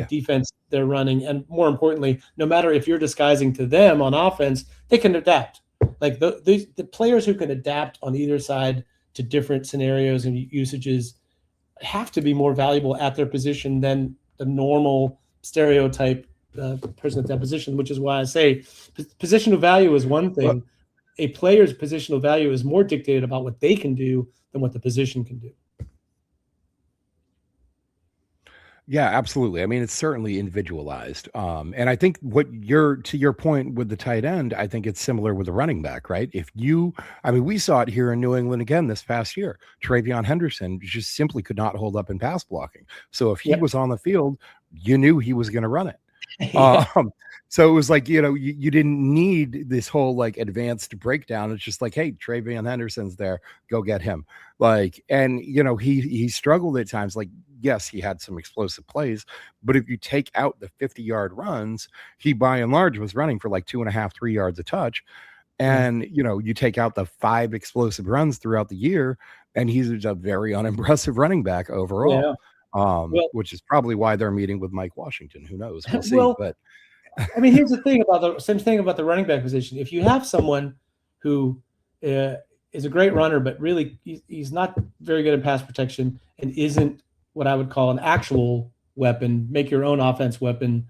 defense they're running, and more importantly, no matter if you're disguising to them on offense, they can adapt. Like the players who can adapt on either side to different scenarios and usages have to be more valuable at their position than the normal stereotype person at that position, which is why I say positional value is one thing. A player's positional value is more dictated about what they can do than what the position can do. Yeah, absolutely. I mean, it's certainly individualized. And I think to your point with the tight end, I think it's similar with the running back, right? We saw it here in New England again this past year. Travion Henderson just simply could not hold up in pass blocking. So if he was on the field, you knew he was going to run it. So it was like, you didn't need this whole like advanced breakdown. It's just like, hey, Travion Henderson's there, go get him. And he struggled at times. Like, yes, he had some explosive plays, but if you take out the 50-yard runs, he by and large was running for like 2.5, 3 yards a touch. And, you take out the 5 explosive runs throughout the year, and he's a very unimpressive running back overall. Which is probably why they're meeting with Mike Washington. Who knows? We'll see. But I mean, here's the thing about the running back position. If you have someone who is a great runner, but really he's not very good at pass protection and isn't what I would call an actual weapon, make your own offense weapon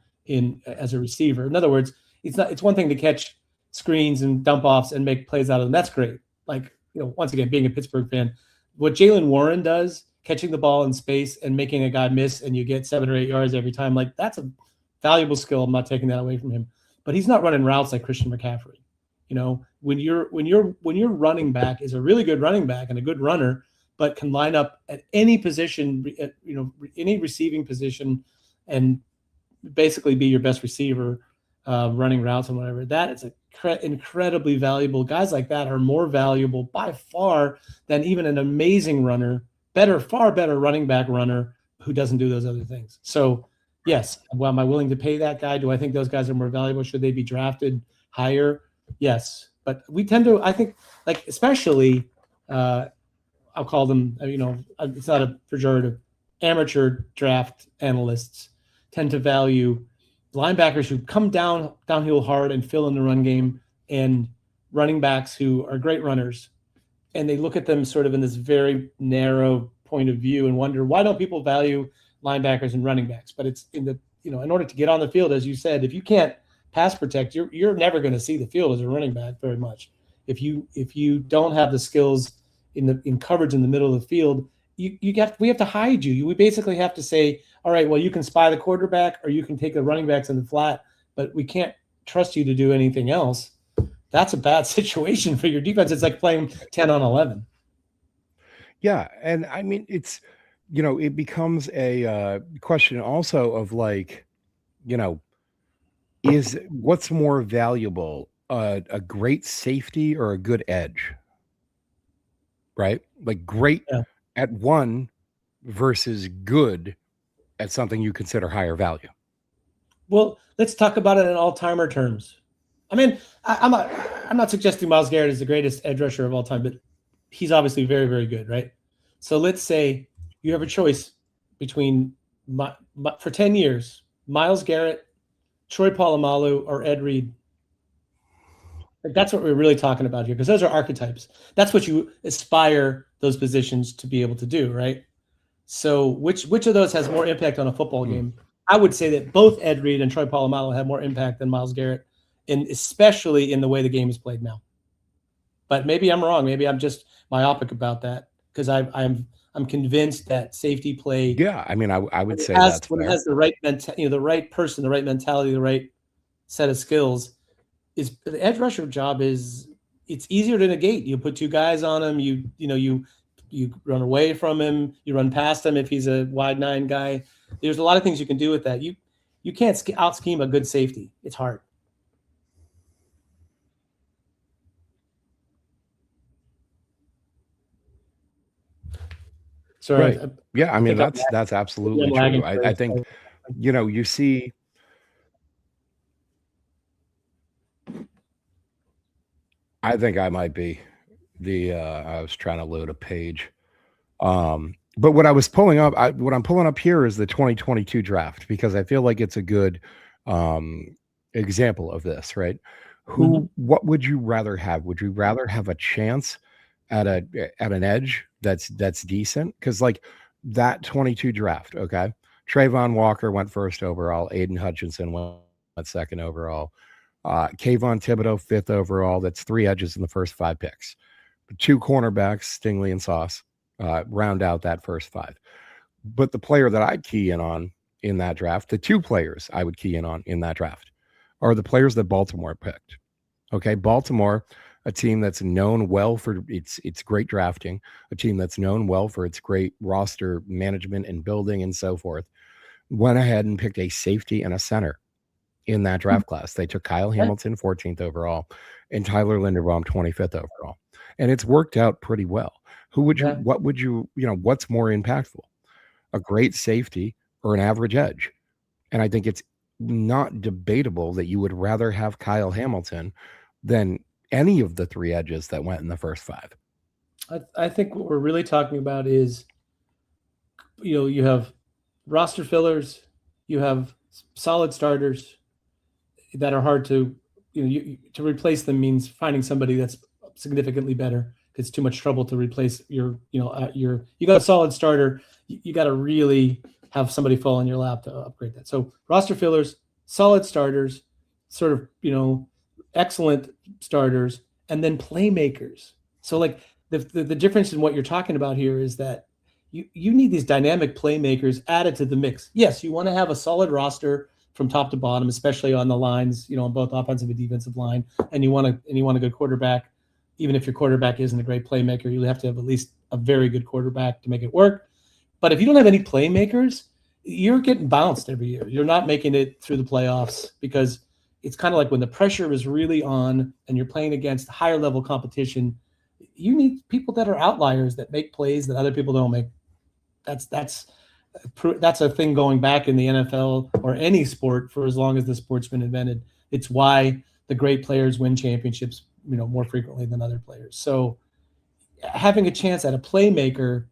as a receiver. In other words, it's one thing to catch screens and dump offs and make plays out of them. That's great. Like, once again, being a Pittsburgh fan, what Jaylen Warren does, catching the ball in space and making a guy miss and you get 7 or 8 yards every time, like, that's a valuable skill. I'm not taking that away from him, but he's not running routes like Christian McCaffrey. When your running back is a really good running back and a good runner, but can line up at any position, any receiving position, and basically be your best receiver, running routes and whatever. That is incredibly valuable. Guys like that are more valuable by far than even an amazing runner, far better running back runner who doesn't do those other things. So, yes, well, am I willing to pay that guy? Do I think those guys are more valuable? Should they be drafted higher? Yes. But we tend to, I think, like, especially, I'll call them, it's not a pejorative, amateur draft analysts tend to value linebackers who come downhill hard and fill in the run game, and running backs who are great runners. And they look at them sort of in this very narrow point of view and wonder, why don't people value linebackers and running backs? But it's in order to get on the field, as you said, if you can't pass protect, you're never going to see the field as a running back very much. If you don't have the skills in coverage in the middle of the field, we have to hide you. We basically have to say, all right, well, you can spy the quarterback or you can take the running backs in the flat, but we can't trust you to do anything else. That's a bad situation for your defense. It's like playing 10 on 11. Yeah. And I mean, it's, it becomes a question also of like, is what's more valuable, a great safety or a good edge? Right? Like great at one versus good at something you consider higher value. Well, let's talk about it in all-timer terms. I mean, I'm not suggesting Myles Garrett is the greatest edge rusher of all time, but he's obviously very, very good, right? So let's say you have a choice between, for 10 years, Myles Garrett, Troy Polamalu, or Ed Reed. Like, that's what we're really talking about here, because those are archetypes. That's what you aspire those positions to be able to do, right? So which of those has more impact on a football game? I would say that both Ed Reed and Troy Polamalu have more impact than Myles Garrett, and especially in the way the game is played now. But maybe I'm wrong. Maybe I'm just myopic about that, because I'm convinced that safety play, Yeah, I mean, I would say has, that's when it fair. has the right the right person, the right mentality, the right set of skills, is the edge rusher job is, it's easier to negate. You put two guys on him, you run away from him, you run past him if he's a wide nine guy. There's a lot of things you can do with that. You can't out scheme a good safety. It's hard. Sorry, Right. Yeah, I I mean, think that's I'm absolutely lagging. true. I think, you see, I think I might be I was trying to load a page. But what I was pulling up, what I'm pulling up here is the 2022 draft, because I feel like it's a good um, example of this, right? Mhm. What would you rather have? Would you rather have a chance at an edge that's decent? Because like that 22 draft, okay, Trayvon Walker went first overall, Aiden Hutchinson went second overall, Kayvon Thibodeau fifth overall. That's three edges in the first five picks. Two cornerbacks, Stingley and Sauce, round out that first five. But the player that I'd key in on in that draft, the two players I would key in on in that draft, are the players that Baltimore picked. Okay, Baltimore, a team that's known well for its great drafting, a team that's known well for its great roster management and building and so forth, went ahead and picked a safety and a center in that draft class. They took Kyle Yeah, Hamilton 14th overall and Tyler Linderbaum 25th overall. And it's worked out pretty well. yeah. What's more impactful? A great safety or an average edge? And I think it's not debatable that you would rather have Kyle Hamilton than any of the three edges that went in the first five. I think what we're really talking about is, you have roster fillers, you have solid starters that are hard to, to replace them means finding somebody that's significantly better. It's too much trouble to replace you got a solid starter. You got to really have somebody fall in your lap to upgrade that. So roster fillers, solid starters, sort of, excellent starters, and then playmakers. So like the difference in what you're talking about here is that you need these dynamic playmakers added to the mix. Yes, you want to have a solid roster from top to bottom, especially on the lines, on both offensive and defensive line, and you want a good quarterback. Even if your quarterback isn't a great playmaker, you have to have at least a very good quarterback to make it work. But if you don't have any playmakers, you're getting bounced every year. You're not making it through the playoffs, because it's kind of like when the pressure is really on and you're playing against higher level competition, you need people that are outliers that make plays that other people don't make. That's a thing going back in the NFL or any sport for as long as the sport's been invented. It's why the great players win championships, more frequently than other players. So having a chance at a playmaker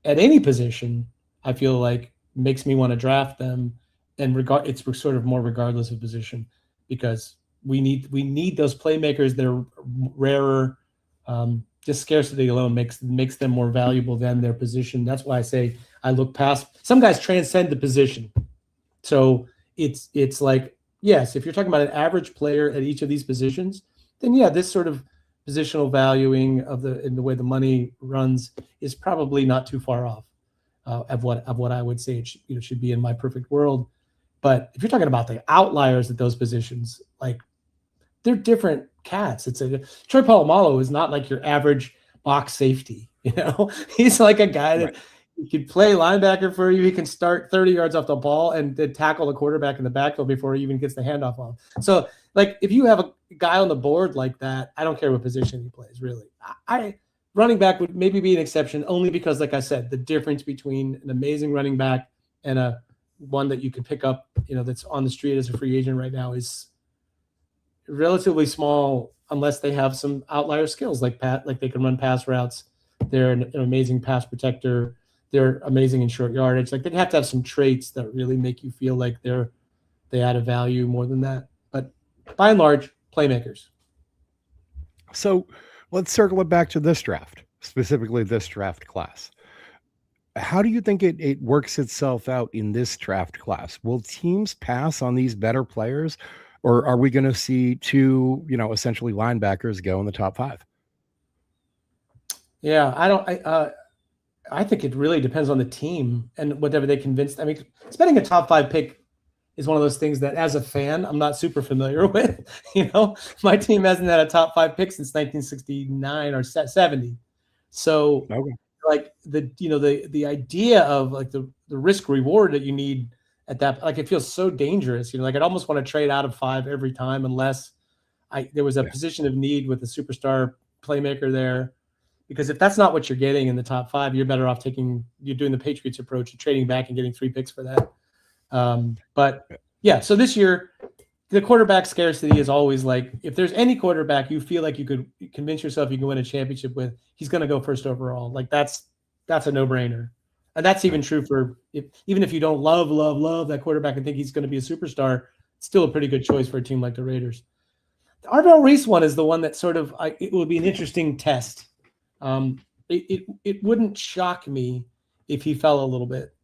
at any position, I feel like makes me want to draft them, and it's sort of more regardless of position, because we need those playmakers that are rarer. Just scarcity alone makes them more valuable than their position. That's why I say I look past. Some guys transcend the position. So it's like, yes, if you're talking about an average player at each of these positions, then yeah, this sort of positional valuing in the way the money runs is probably not too far off of what I would say it should be in my perfect world. But if you're talking about the outliers at those positions, like, they're different cats. Troy Polamalu is not like your average box safety. He's like a guy that Right. he can play linebacker for you. He can start 30 yards off the ball and then tackle the quarterback in the backfield before he even gets the handoff off. So, like, if you have a guy on the board like that, I don't care what position he plays, really. Running back would maybe be an exception, only because, like I said, the difference between an amazing running back and a one that you can pick up, that's on the street as a free agent right now, is relatively small, unless they have some outlier skills, like they can run pass routes. They're an amazing pass protector. They're amazing in short yardage. Like, they have to have some traits that really make you feel like they add a value more than that. But by and large, playmakers. So let's circle it back to this draft, specifically this draft class. How do you think it works itself out in this draft class? Will teams pass on these better players, or are we going to see two, essentially linebackers go in the top five? Yeah, I think it really depends on the team and whatever they convinced. I mean, spending a top 5 pick is one of those things that, as a fan, I'm not super familiar with. My team hasn't had a top 5 pick since 1969 or 70. So, Okay. like the idea of like the risk reward that you need at that, like it feels so dangerous. Like I'd almost want to trade out of 5 every time unless there was a Yeah. position of need with a superstar playmaker there. Because if that's not what you're getting in the top 5, you're better off you're doing the Patriots approach of trading back and getting 3 picks for that. But yeah, so this year, the quarterback scarcity is always like, if there's any quarterback you feel like you could convince yourself you can win a championship with, he's going to go first overall. Like that's a no-brainer. And that's even true for even if you don't love that quarterback and think he's going to be a superstar, it's still a pretty good choice for a team like the Raiders. The Arvell Reese one is the one that sort of it will be an interesting test. It wouldn't shock me if he fell a little bit.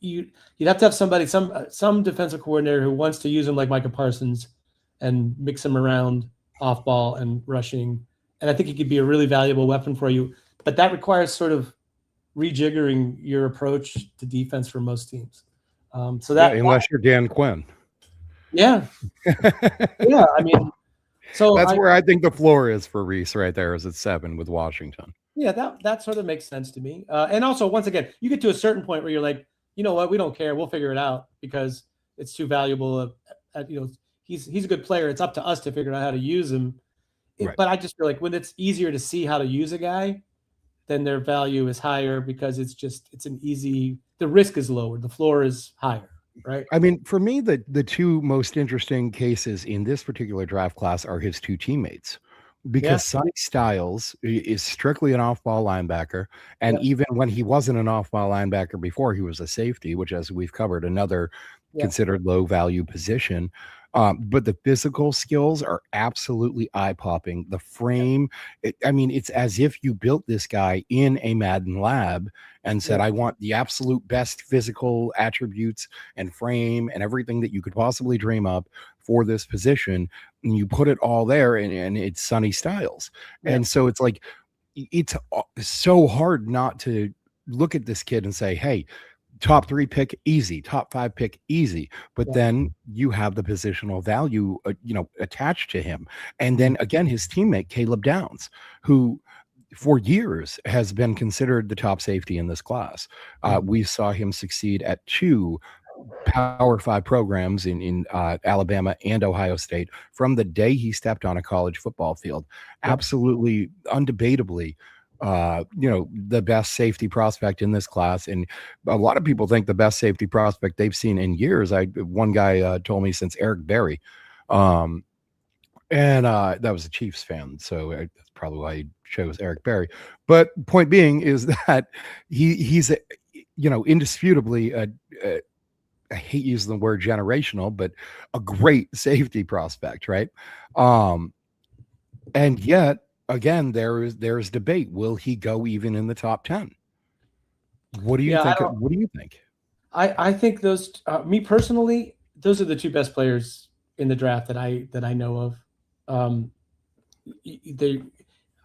You'd have to have somebody, some defensive coordinator who wants to use him like Micah Parsons and mix him around off ball and rushing. And I think he could be a really valuable weapon for you. But that requires sort of rejiggering your approach to defense for most teams. Unless you're Dan Quinn. Yeah. Yeah. I mean, so that's where I think the floor is for Reese right there, is at 7 with Washington. Yeah, that sort of makes sense to me. And also, once again, you get to a certain point where you're like, you know what, we don't care. We'll figure it out because it's too valuable. He's a good player. It's up to us to figure out how to use him. Right. But I just feel like when it's easier to see how to use a guy, then their value is higher because the risk is lower. The floor is higher. Right. I mean, for me, the two most interesting cases in this particular draft class are his two teammates, because Sonny Styles is strictly an off-ball linebacker, and even when he wasn't an off-ball linebacker before, he was a safety, which, as we've covered, another considered low-value position. But the physical skills are absolutely eye-popping. The frame, it's as if you built this guy in a Madden lab and said, I want the absolute best physical attributes and frame and everything that you could possibly dream up for this position. And you put it all there, and it's Sonny Styles. And so it's like, it's so hard not to look at this kid and say, hey, top 3 pick, easy. Top 5 pick, easy. But then you have the positional value, attached to him. And then again, his teammate, Caleb Downs, who for years has been considered the top safety in this class. We saw him succeed at 2 Power 5 programs in Alabama and Ohio State from the day he stepped on a college football field. Absolutely, undebatably, the best safety prospect in this class. And a lot of people think the best safety prospect they've seen in years. One guy told me since Eric Berry. And that was a Chiefs fan, so that's probably why he chose Eric Berry. But point being is that he's indisputably I hate using the word generational, but a great safety prospect, right? And yet again, there's debate. Will he go even in the top 10? What do you think? What do you think? I think those, me personally, those are the 2 best players in the draft that I know of.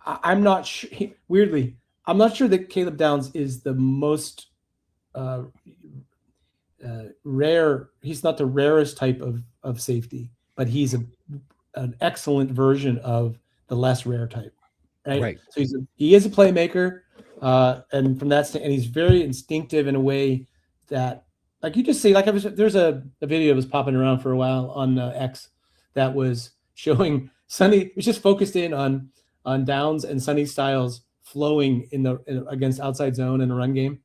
I'm not sure. Weirdly, I'm not sure that Caleb Downs is the most rare. He's not the rarest type of safety, but he's an excellent version of the less rare type. Right. So he is a playmaker, and from that and he's very instinctive in a way that, like you just see, like there's a video that was popping around for a while on X that was showing Sonny. It was just focused in on Downs and Sonny Styles flowing against outside zone in a run game,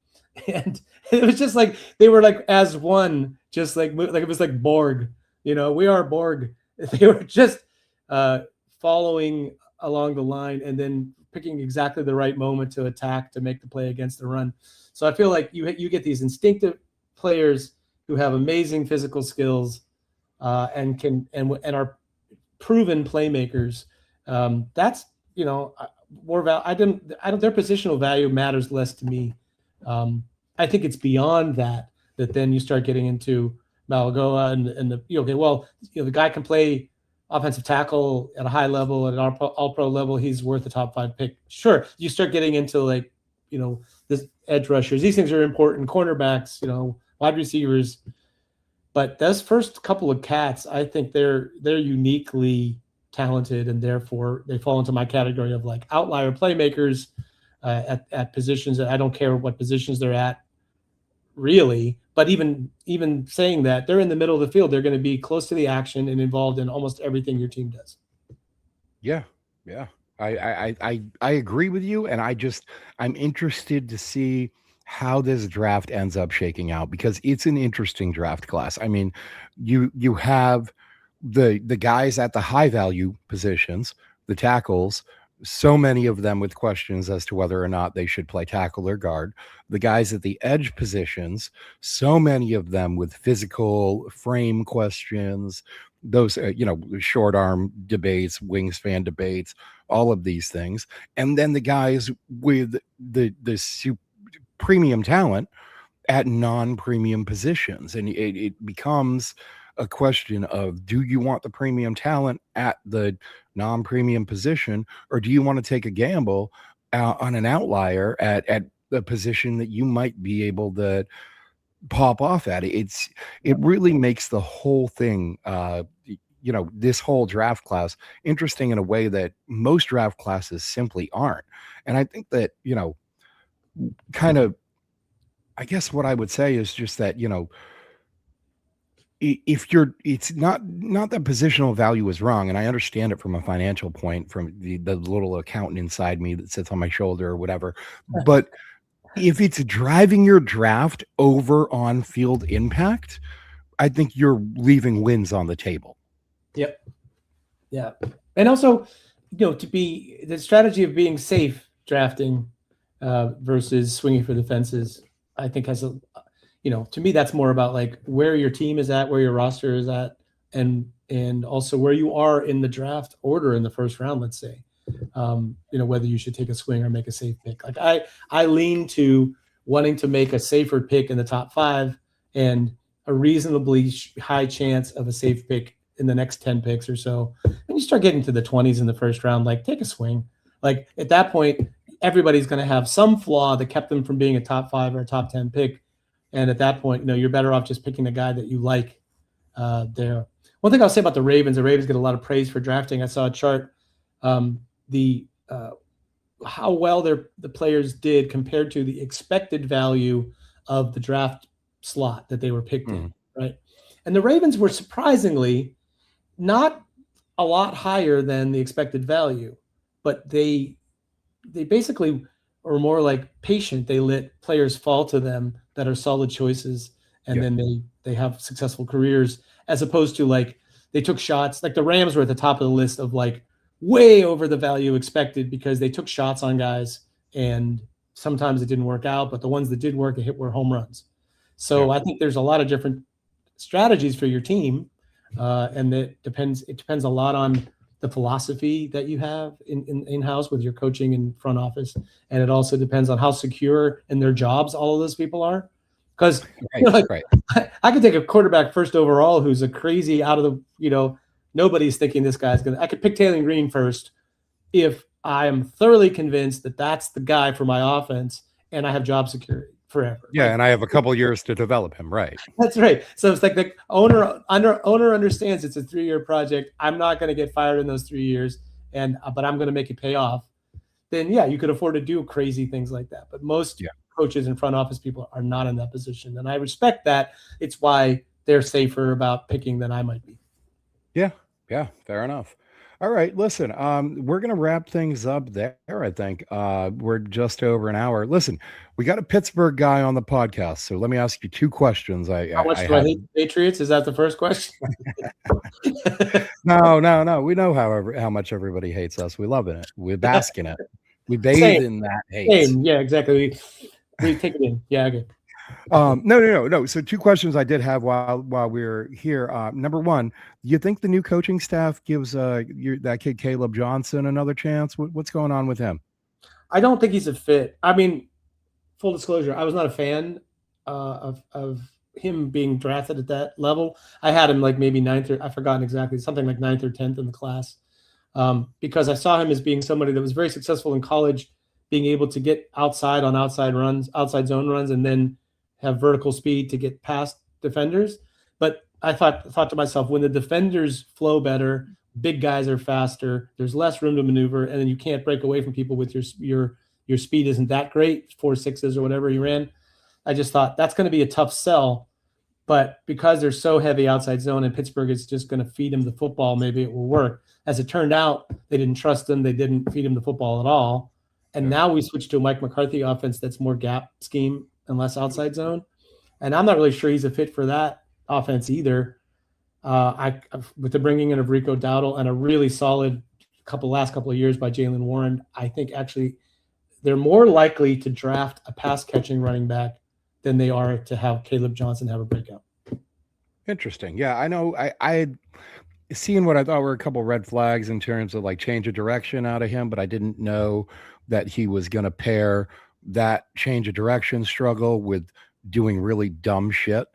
and it was just like they were like as one, just like it was like Borg. We are Borg. They were just following along the line and then picking exactly the right moment to attack to make the play against the run. So I feel like you get these instinctive players who have amazing physical skills and are proven playmakers, That's more value. I don't. Their positional value matters less to me. I think it's beyond that. That then you start getting into Malagoa and the okay. Well, the guy can play offensive tackle at a high level, at an all pro level. He's worth a top 5 pick. Sure, you start getting into like this edge rushers. These things are important. Cornerbacks, wide receivers. But those first couple of cats, I think they're uniquely talented, and therefore they fall into my category of like outlier playmakers at positions that I don't care what positions they're at, really. But even saying that, they're in the middle of the field. They're going to be close to the action and involved in almost everything your team does. Yeah, yeah. I agree with you, and I'm interested to see how this draft ends up shaking out because it's an interesting draft class. I mean, you have the guys at the high value positions, the tackles, so many of them with questions as to whether or not they should play tackle or guard. The guys at the edge positions, so many of them with physical frame questions, those short arm debates, wingspan debates, all of these things. And then the guys with the premium talent at non-premium positions, and it becomes a question of, do you want the premium talent at the non-premium position, or do you want to take a gamble on an outlier at the position that you might be able to pop off at? It really makes the whole thing this whole draft class interesting in a way that most draft classes simply aren't. And I think that kind of, I guess what I would say is just that it's not that positional value is wrong, and I understand it from a financial point, from the little accountant inside me that sits on my shoulder or whatever. But if it's driving your draft over on field impact, I think you're leaving wins on the table. Yep. Yeah. And also, to be the strategy of being safe drafting versus swinging for the fences, I think has to me, that's more about like where your team is at, where your roster is at, and also where you are in the draft order in the first round, let's say, whether you should take a swing or make a safe pick. Like I lean to wanting to make a safer pick in the top 5 and a reasonably high chance of a safe pick in the next 10 picks or so. And you start getting to the 20s in the first round, like take a swing. Like at that point, everybody's going to have some flaw that kept them from being a top 5 or a top 10 pick. And at that point, you're better off just picking a guy that you like there. One thing I'll say about the Ravens get a lot of praise for drafting. I saw a chart, how well the players did compared to the expected value of the draft slot that they were picked in, right? And the Ravens were surprisingly not a lot higher than the expected value, but they basically are more like patient. They let players fall to them that are solid choices, and then they have successful careers, as opposed to like they took shots. Like the Rams were at the top of the list of like way over the value expected because they took shots on guys, and sometimes it didn't work out, but the ones that did work, were home runs. So I think there's a lot of different strategies for your team, and it depends a lot on the philosophy that you have in-house with your coaching and front office. And it also depends on how secure in their jobs all of those people are. Because I could take a quarterback first overall who's a crazy out of the, nobody's thinking this guy's I could pick Taylor Green first if I am thoroughly convinced that that's the guy for my offense and I have job security forever. Yeah, and I have a couple years to develop him, right? That's right. So it's like the owner understands it's a 3-year project. I'm not going to get fired in those 3 years, but I'm going to make it pay off. Then you could afford to do crazy things like that. But most coaches and front office people are not in that position, and I respect that. It's why they're safer about picking than I might be. Yeah, fair enough. All right, listen, we're going to wrap things up there, I think. We're just over an hour. Listen, we got a Pittsburgh guy on the podcast, so let me ask you 2 questions. How much do I hate the Patriots? Is that the first question? No. We know how much everybody hates us. We love it. We bask in it. We bathe in that hate. Same. Yeah, exactly. We take it in. Yeah, okay. No. So two questions I did have while we are here. Number one, do you think the new coaching staff gives that kid Caleb Johnson another chance? What's going on with him? I don't think he's a fit. I mean, full disclosure, I was not a fan of him being drafted at that level. I had him like maybe ninth or I've forgotten exactly, something like ninth or 10th in the class, because I saw him as being somebody that was very successful in college, being able to get outside on outside runs, outside zone runs, and then have vertical speed to get past defenders. But I thought to myself, when the defenders flow better, big guys are faster, there's less room to maneuver, and then you can't break away from people with your speed isn't that great, 4.6s or whatever he ran. I just thought that's going to be a tough sell. But because they're so heavy outside zone and Pittsburgh is just going to feed him the football, maybe it will work. As it turned out, they didn't trust him. They didn't feed him the football at all. And now we switched to a Mike McCarthy offense that's more gap scheme and less outside zone. And I'm not really sure he's a fit for that offense either. With the bringing in of Rico Dowdle and a really solid last couple of years by Jalen Warren, I think actually they're more likely to draft a pass catching running back than they are to have Caleb Johnson have a breakout. Interesting. Yeah, I know. I had seen what I thought were a couple red flags in terms of like change of direction out of him, but I didn't know that he was going to pair that change of direction struggle with doing really dumb shit.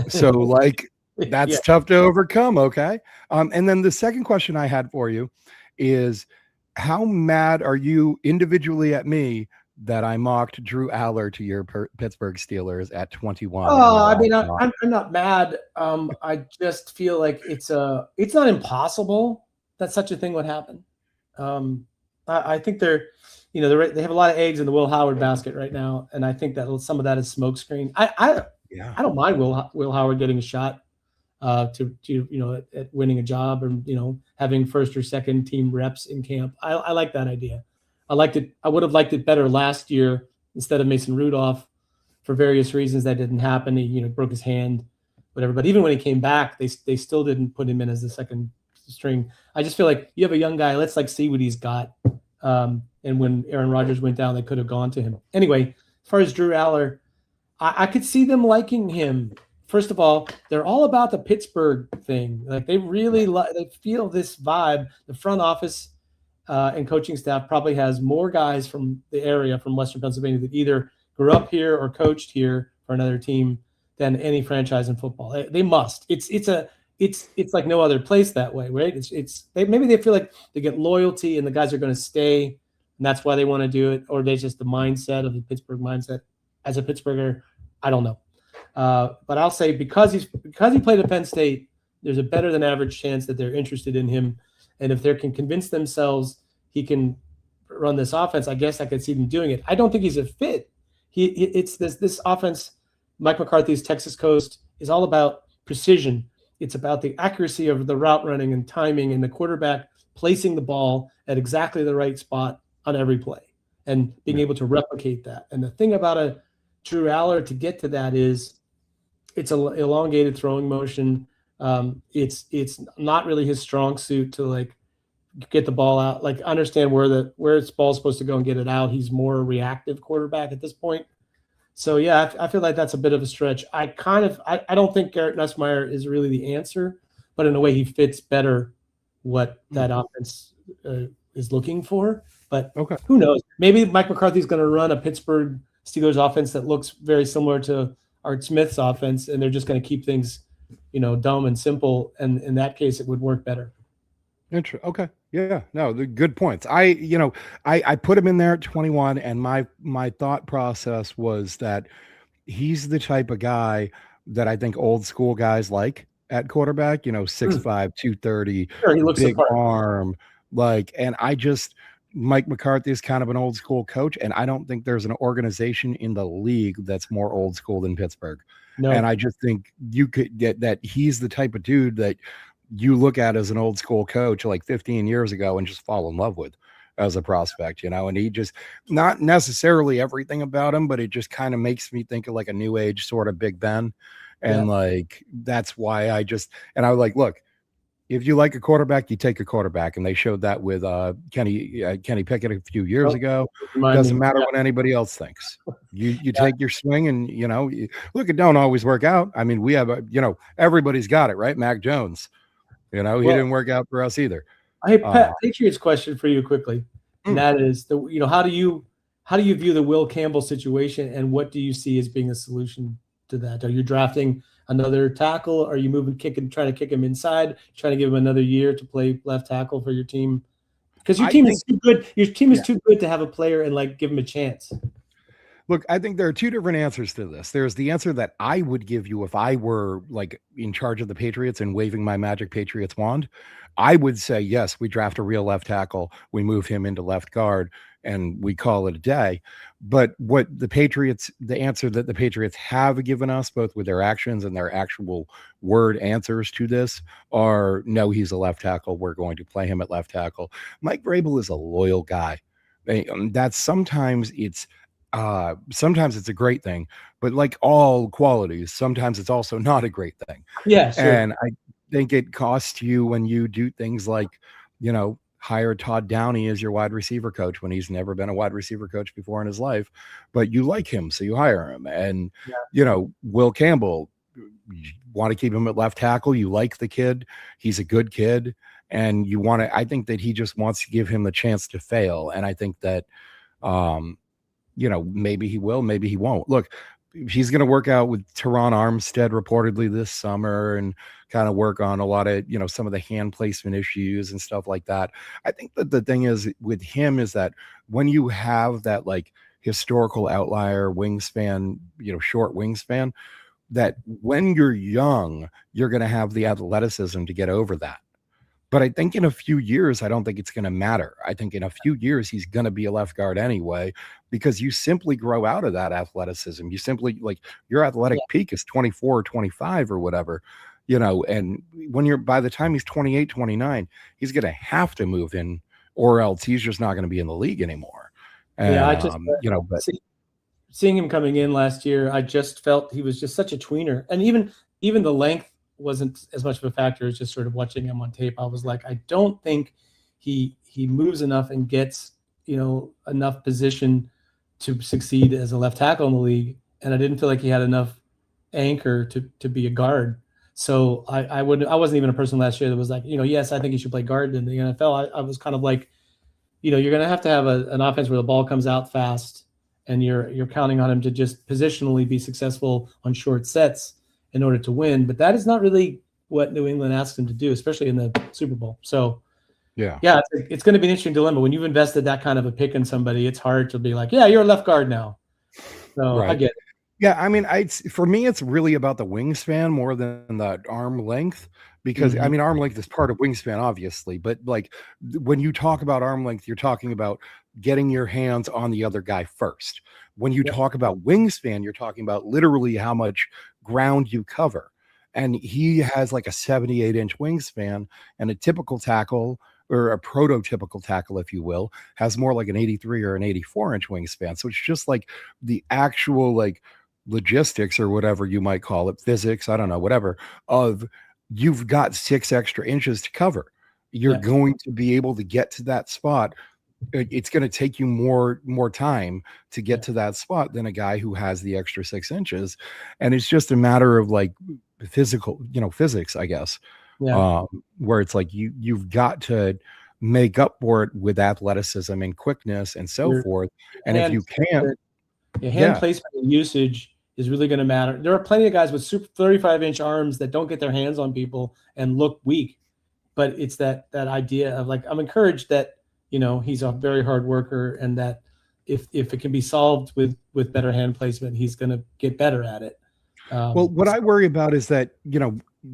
So like that's tough to overcome. Okay. And then the second question I had for you is, how mad are you individually at me that I mocked Drew Aller to your Pittsburgh Steelers at 21? Oh, I mean, I'm not mad. I just feel like it's not impossible that such a thing would happen. I think they have a lot of eggs in the Will Howard basket right now, and I think that some of that is smokescreen. I don't mind Will Howard getting a shot at winning a job or having first or second team reps in camp. I like that idea. I liked it. I would have liked it better last year instead of Mason Rudolph. For various reasons that didn't happen. He broke his hand, whatever. But even when he came back, they still didn't put him in as the second string. I just feel like you have a young guy. Let's see what he's got. And when Aaron Rodgers went down, they could have gone to him. Anyway, as far as Drew Aller, I could see them liking him. First of all, they're all about the Pittsburgh thing. Like they really they feel this vibe. The front office and coaching staff probably has more guys from the area, from Western Pennsylvania, that either grew up here or coached here for another team than any franchise in football. They must. It's like no other place that way, right? Maybe they feel like they get loyalty and the guys are going to stay, and that's why they want to do it, or they just the mindset of the Pittsburgh mindset. As a Pittsburgher, I don't know, but I'll say because he played at Penn State, there's a better than average chance that they're interested in him, and if they can convince themselves he can run this offense, I guess I could see them doing it. I don't think he's a fit. It's this offense. Mike McCarthy's Texas Coast is all about precision. It's about the accuracy of the route running and timing and the quarterback placing the ball at exactly the right spot on every play and being able to replicate that. And the thing about a Drew Aller to get to that is it's an elongated throwing motion. It's not really his strong suit to like get the ball out, like understand where its ball's supposed to go and get it out. He's more a reactive quarterback at this point. So yeah, I feel like that's a bit of a stretch. I don't think Garrett Nussmeier is really the answer, but in a way he fits better what that offense is looking for. But Who knows? Maybe Mike McCarthy's going to run a Pittsburgh Steelers offense that looks very similar to Art Smith's offense, and they're just going to keep things, dumb and simple. And in that case, it would work better. Okay. Yeah. No, the good points. I put him in there at 21, and my thought process was that he's the type of guy that I think old school guys like at quarterback, 6'5", 230, sure, he looks big arm. And Mike McCarthy is kind of an old school coach, and I don't think there's an organization in the league that's more old school than Pittsburgh. No. And I just think you could get that he's the type of dude that you look at as an old school coach like 15 years ago and just fall in love with as a prospect, and he just, not necessarily everything about him, but it just kind of makes me think of like a new age sort of Big Ben. And that's why I was like, look, if you like a quarterback, you take a quarterback, and they showed that with Kenny Pickett a few years Oh, ago. remind Doesn't me. matter Yeah, what anybody else thinks. You yeah. take your swing, and look, it don't always work out. I mean, we have everybody's got it, right? Mac Jones, he Well, didn't work out for us either. hey, Uh, Patriots question for you quickly, and mm, that is how do you view the Will Campbell situation, and what do you see as being a solution to that? Are you drafting another tackle? Are you trying to kick him inside, trying to give him another year to play left tackle for your team? Because your I team is think, too good. Your team is yeah. too good to have a player and like give him a chance. Look, I think there are two different answers to this. There's the answer that I would give you if I were like in charge of the Patriots and waving my magic Patriots wand. I would say, yes, we draft a real left tackle, we move him into left guard, and we call it a day. But the answer that the Patriots have given us, both with their actions and their actual word answers to this, are no, he's a left tackle. We're going to play him at left tackle. Mike Vrabel is a loyal guy. That's sometimes it's a great thing, but like all qualities, sometimes it's also not a great thing. Yeah, sure. And I think it costs you when you do things like, hire Todd Downey as your wide receiver coach when he's never been a wide receiver coach before in his life, but you like him, so you hire him. And, Yeah, Will Campbell, you want to keep him at left tackle. You like the kid, he's a good kid. And I think that he just wants to give him the chance to fail. And I think that, um, maybe he will, maybe he won't. Look, he's going to work out with Teron Armstead reportedly this summer and kind of work on a lot of, some of the hand placement issues and stuff like that. I think that the thing is with him is that when you have that like historical outlier wingspan, short wingspan, that when you're young, you're going to have the athleticism to get over that. But I think in a few years, I don't think it's going to matter. I think in a few years, he's going to be a left guard anyway, because you simply grow out of that athleticism. You simply like your yeah, athletic peak is 24 or 25 or whatever, and by the time he's 28, 29, he's going to have to move in, or else he's just not going to be in the league anymore. yeah. And, I just but seeing him coming in last year, I just felt he was just such a tweener, and even the length wasn't as much of a factor as just sort of watching him on tape. I was like, I don't think he moves enough and gets enough position to succeed as a left tackle in the league, and I didn't feel like he had enough anchor to be a guard. So I wasn't even a person last year that was like, yes, I think he should play guard in the NFL. I was kind of like, you're going to have an offense where the ball comes out fast, and you're counting on him to just positionally be successful on short sets in order to win. But that is not really what New England asked him to do, especially in the Super Bowl. So yeah. yeah, it's going to be an interesting dilemma when you've invested that kind of a pick in somebody. It's hard to be like, yeah, you're a left guard now. So I Right. get it. Yeah, I mean, for me, it's really about the wingspan more than the arm length, because I Mm-hmm. mean, arm length is part of wingspan, obviously, but like when you talk about arm length, you're talking about getting your hands on the other guy first. When you Yep. talk about wingspan, you're talking about literally how much ground you cover. And he has like a 78-inch wingspan, and a typical tackle, or a prototypical tackle, if you will, has more like an 83 or an 84-inch wingspan. So it's just like the actual like logistics, or whatever you might call it, physics, I don't know, whatever, of you've got 6 extra inches to cover. You're Yeah. going to be able to get to that spot. It's going to take you more time to get Yeah. to that spot than a guy who has the extra 6 inches. And it's just a matter of like physics, I guess. Yeah. Where it's like you've got to make up for it with athleticism and quickness and so Your forth. And if hand you can't, your hand yeah. placement and usage is really going to matter. There are plenty of guys with super 35-inch arms that don't get their hands on people and look weak, but it's that idea of like, I'm encouraged that he's a very hard worker, and that if it can be solved with better hand placement, he's going to get better at it. Well, what So, I worry about is that,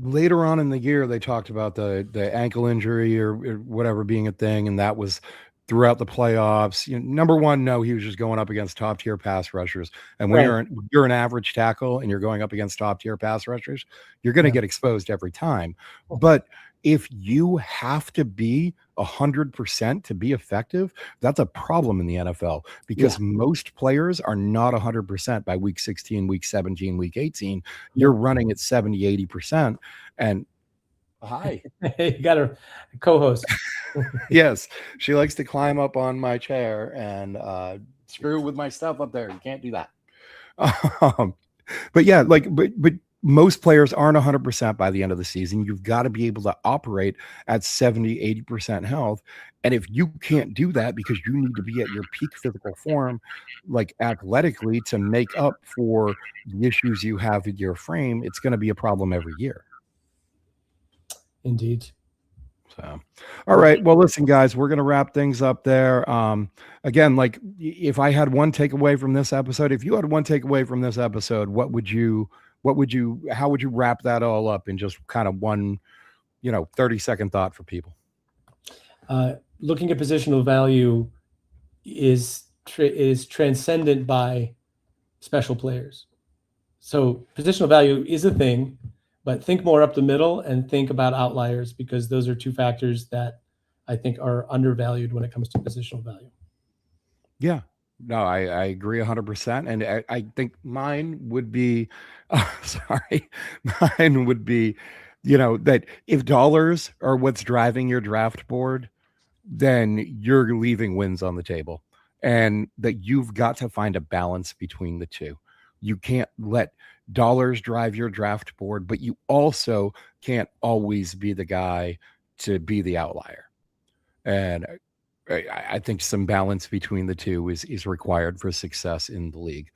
later on in the year, they talked about the ankle injury, or whatever being a thing. And that was throughout the playoffs. Number one, no, he was just going up against top tier pass rushers. And when right. you're an average tackle and you're going up against top tier pass rushers, you're going to Yeah. get exposed every time. But if you have to be 100% to be effective, that's a problem in the NFL, Yeah. because most players are not 100% by week 16, week 17, week 18. Yeah. You're running at 70, 80%. And Hi. You got a co-host. Yes, she likes to climb up on my chair and screw with my stuff up there. You can't do that. Um, but yeah, but most players aren't 100% by the end of the season. You've got to be able to operate at 70, 80% health. And if you can't do that because you need to be at your peak physical form, like athletically, to make up for the issues you have with your frame, it's going to be a problem every year. Indeed. So, all right. Well, listen, guys, we're going to wrap things up there. Again, like if I had one takeaway from this episode, if you had one takeaway from this episode, how would you wrap that all up in just kind of one, 30-second thought for people? Looking at positional value is transcendent by special players. So positional value is a thing, but think more up the middle and think about outliers, because those are two factors that I think are undervalued when it comes to positional value. Yeah. No, I agree 100%. And I think mine would be, sorry, mine would be, that if dollars are what's driving your draft board, then you're leaving wins on the table, and that you've got to find a balance between the two. You can't let dollars drive your draft board, but you also can't always be the guy to be the outlier. And I think some balance between the two is required for success in the league.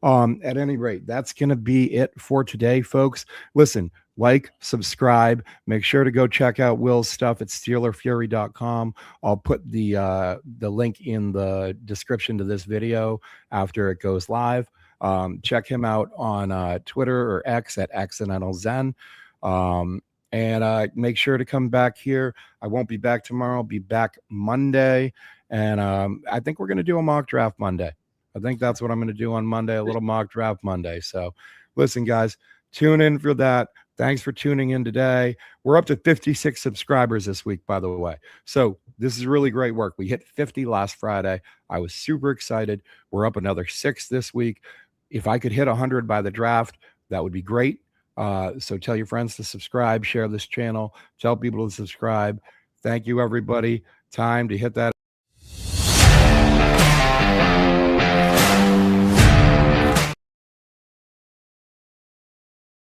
At any rate, that's going to be it for today, folks. Listen, like, subscribe, make sure to go check out Will's stuff at SteelerFury.com. I'll put the link in the description to this video after it goes live. Check him out on Twitter or X at Accidental Zen. And make sure to come back here. I won't be back tomorrow. I'll be back Monday. And I think we're going to do a mock draft Monday. I think that's what I'm going to do on Monday, a little mock draft Monday. So listen, guys, tune in for that. Thanks for tuning in today. We're up to 56 subscribers this week, by the way. So this is really great work. We hit 50 last Friday. I was super excited. We're up another 6 this week. If I could hit 100 by the draft, that would be great. So tell your friends to subscribe, share this channel, tell people to subscribe. Thank you, everybody. Time to hit that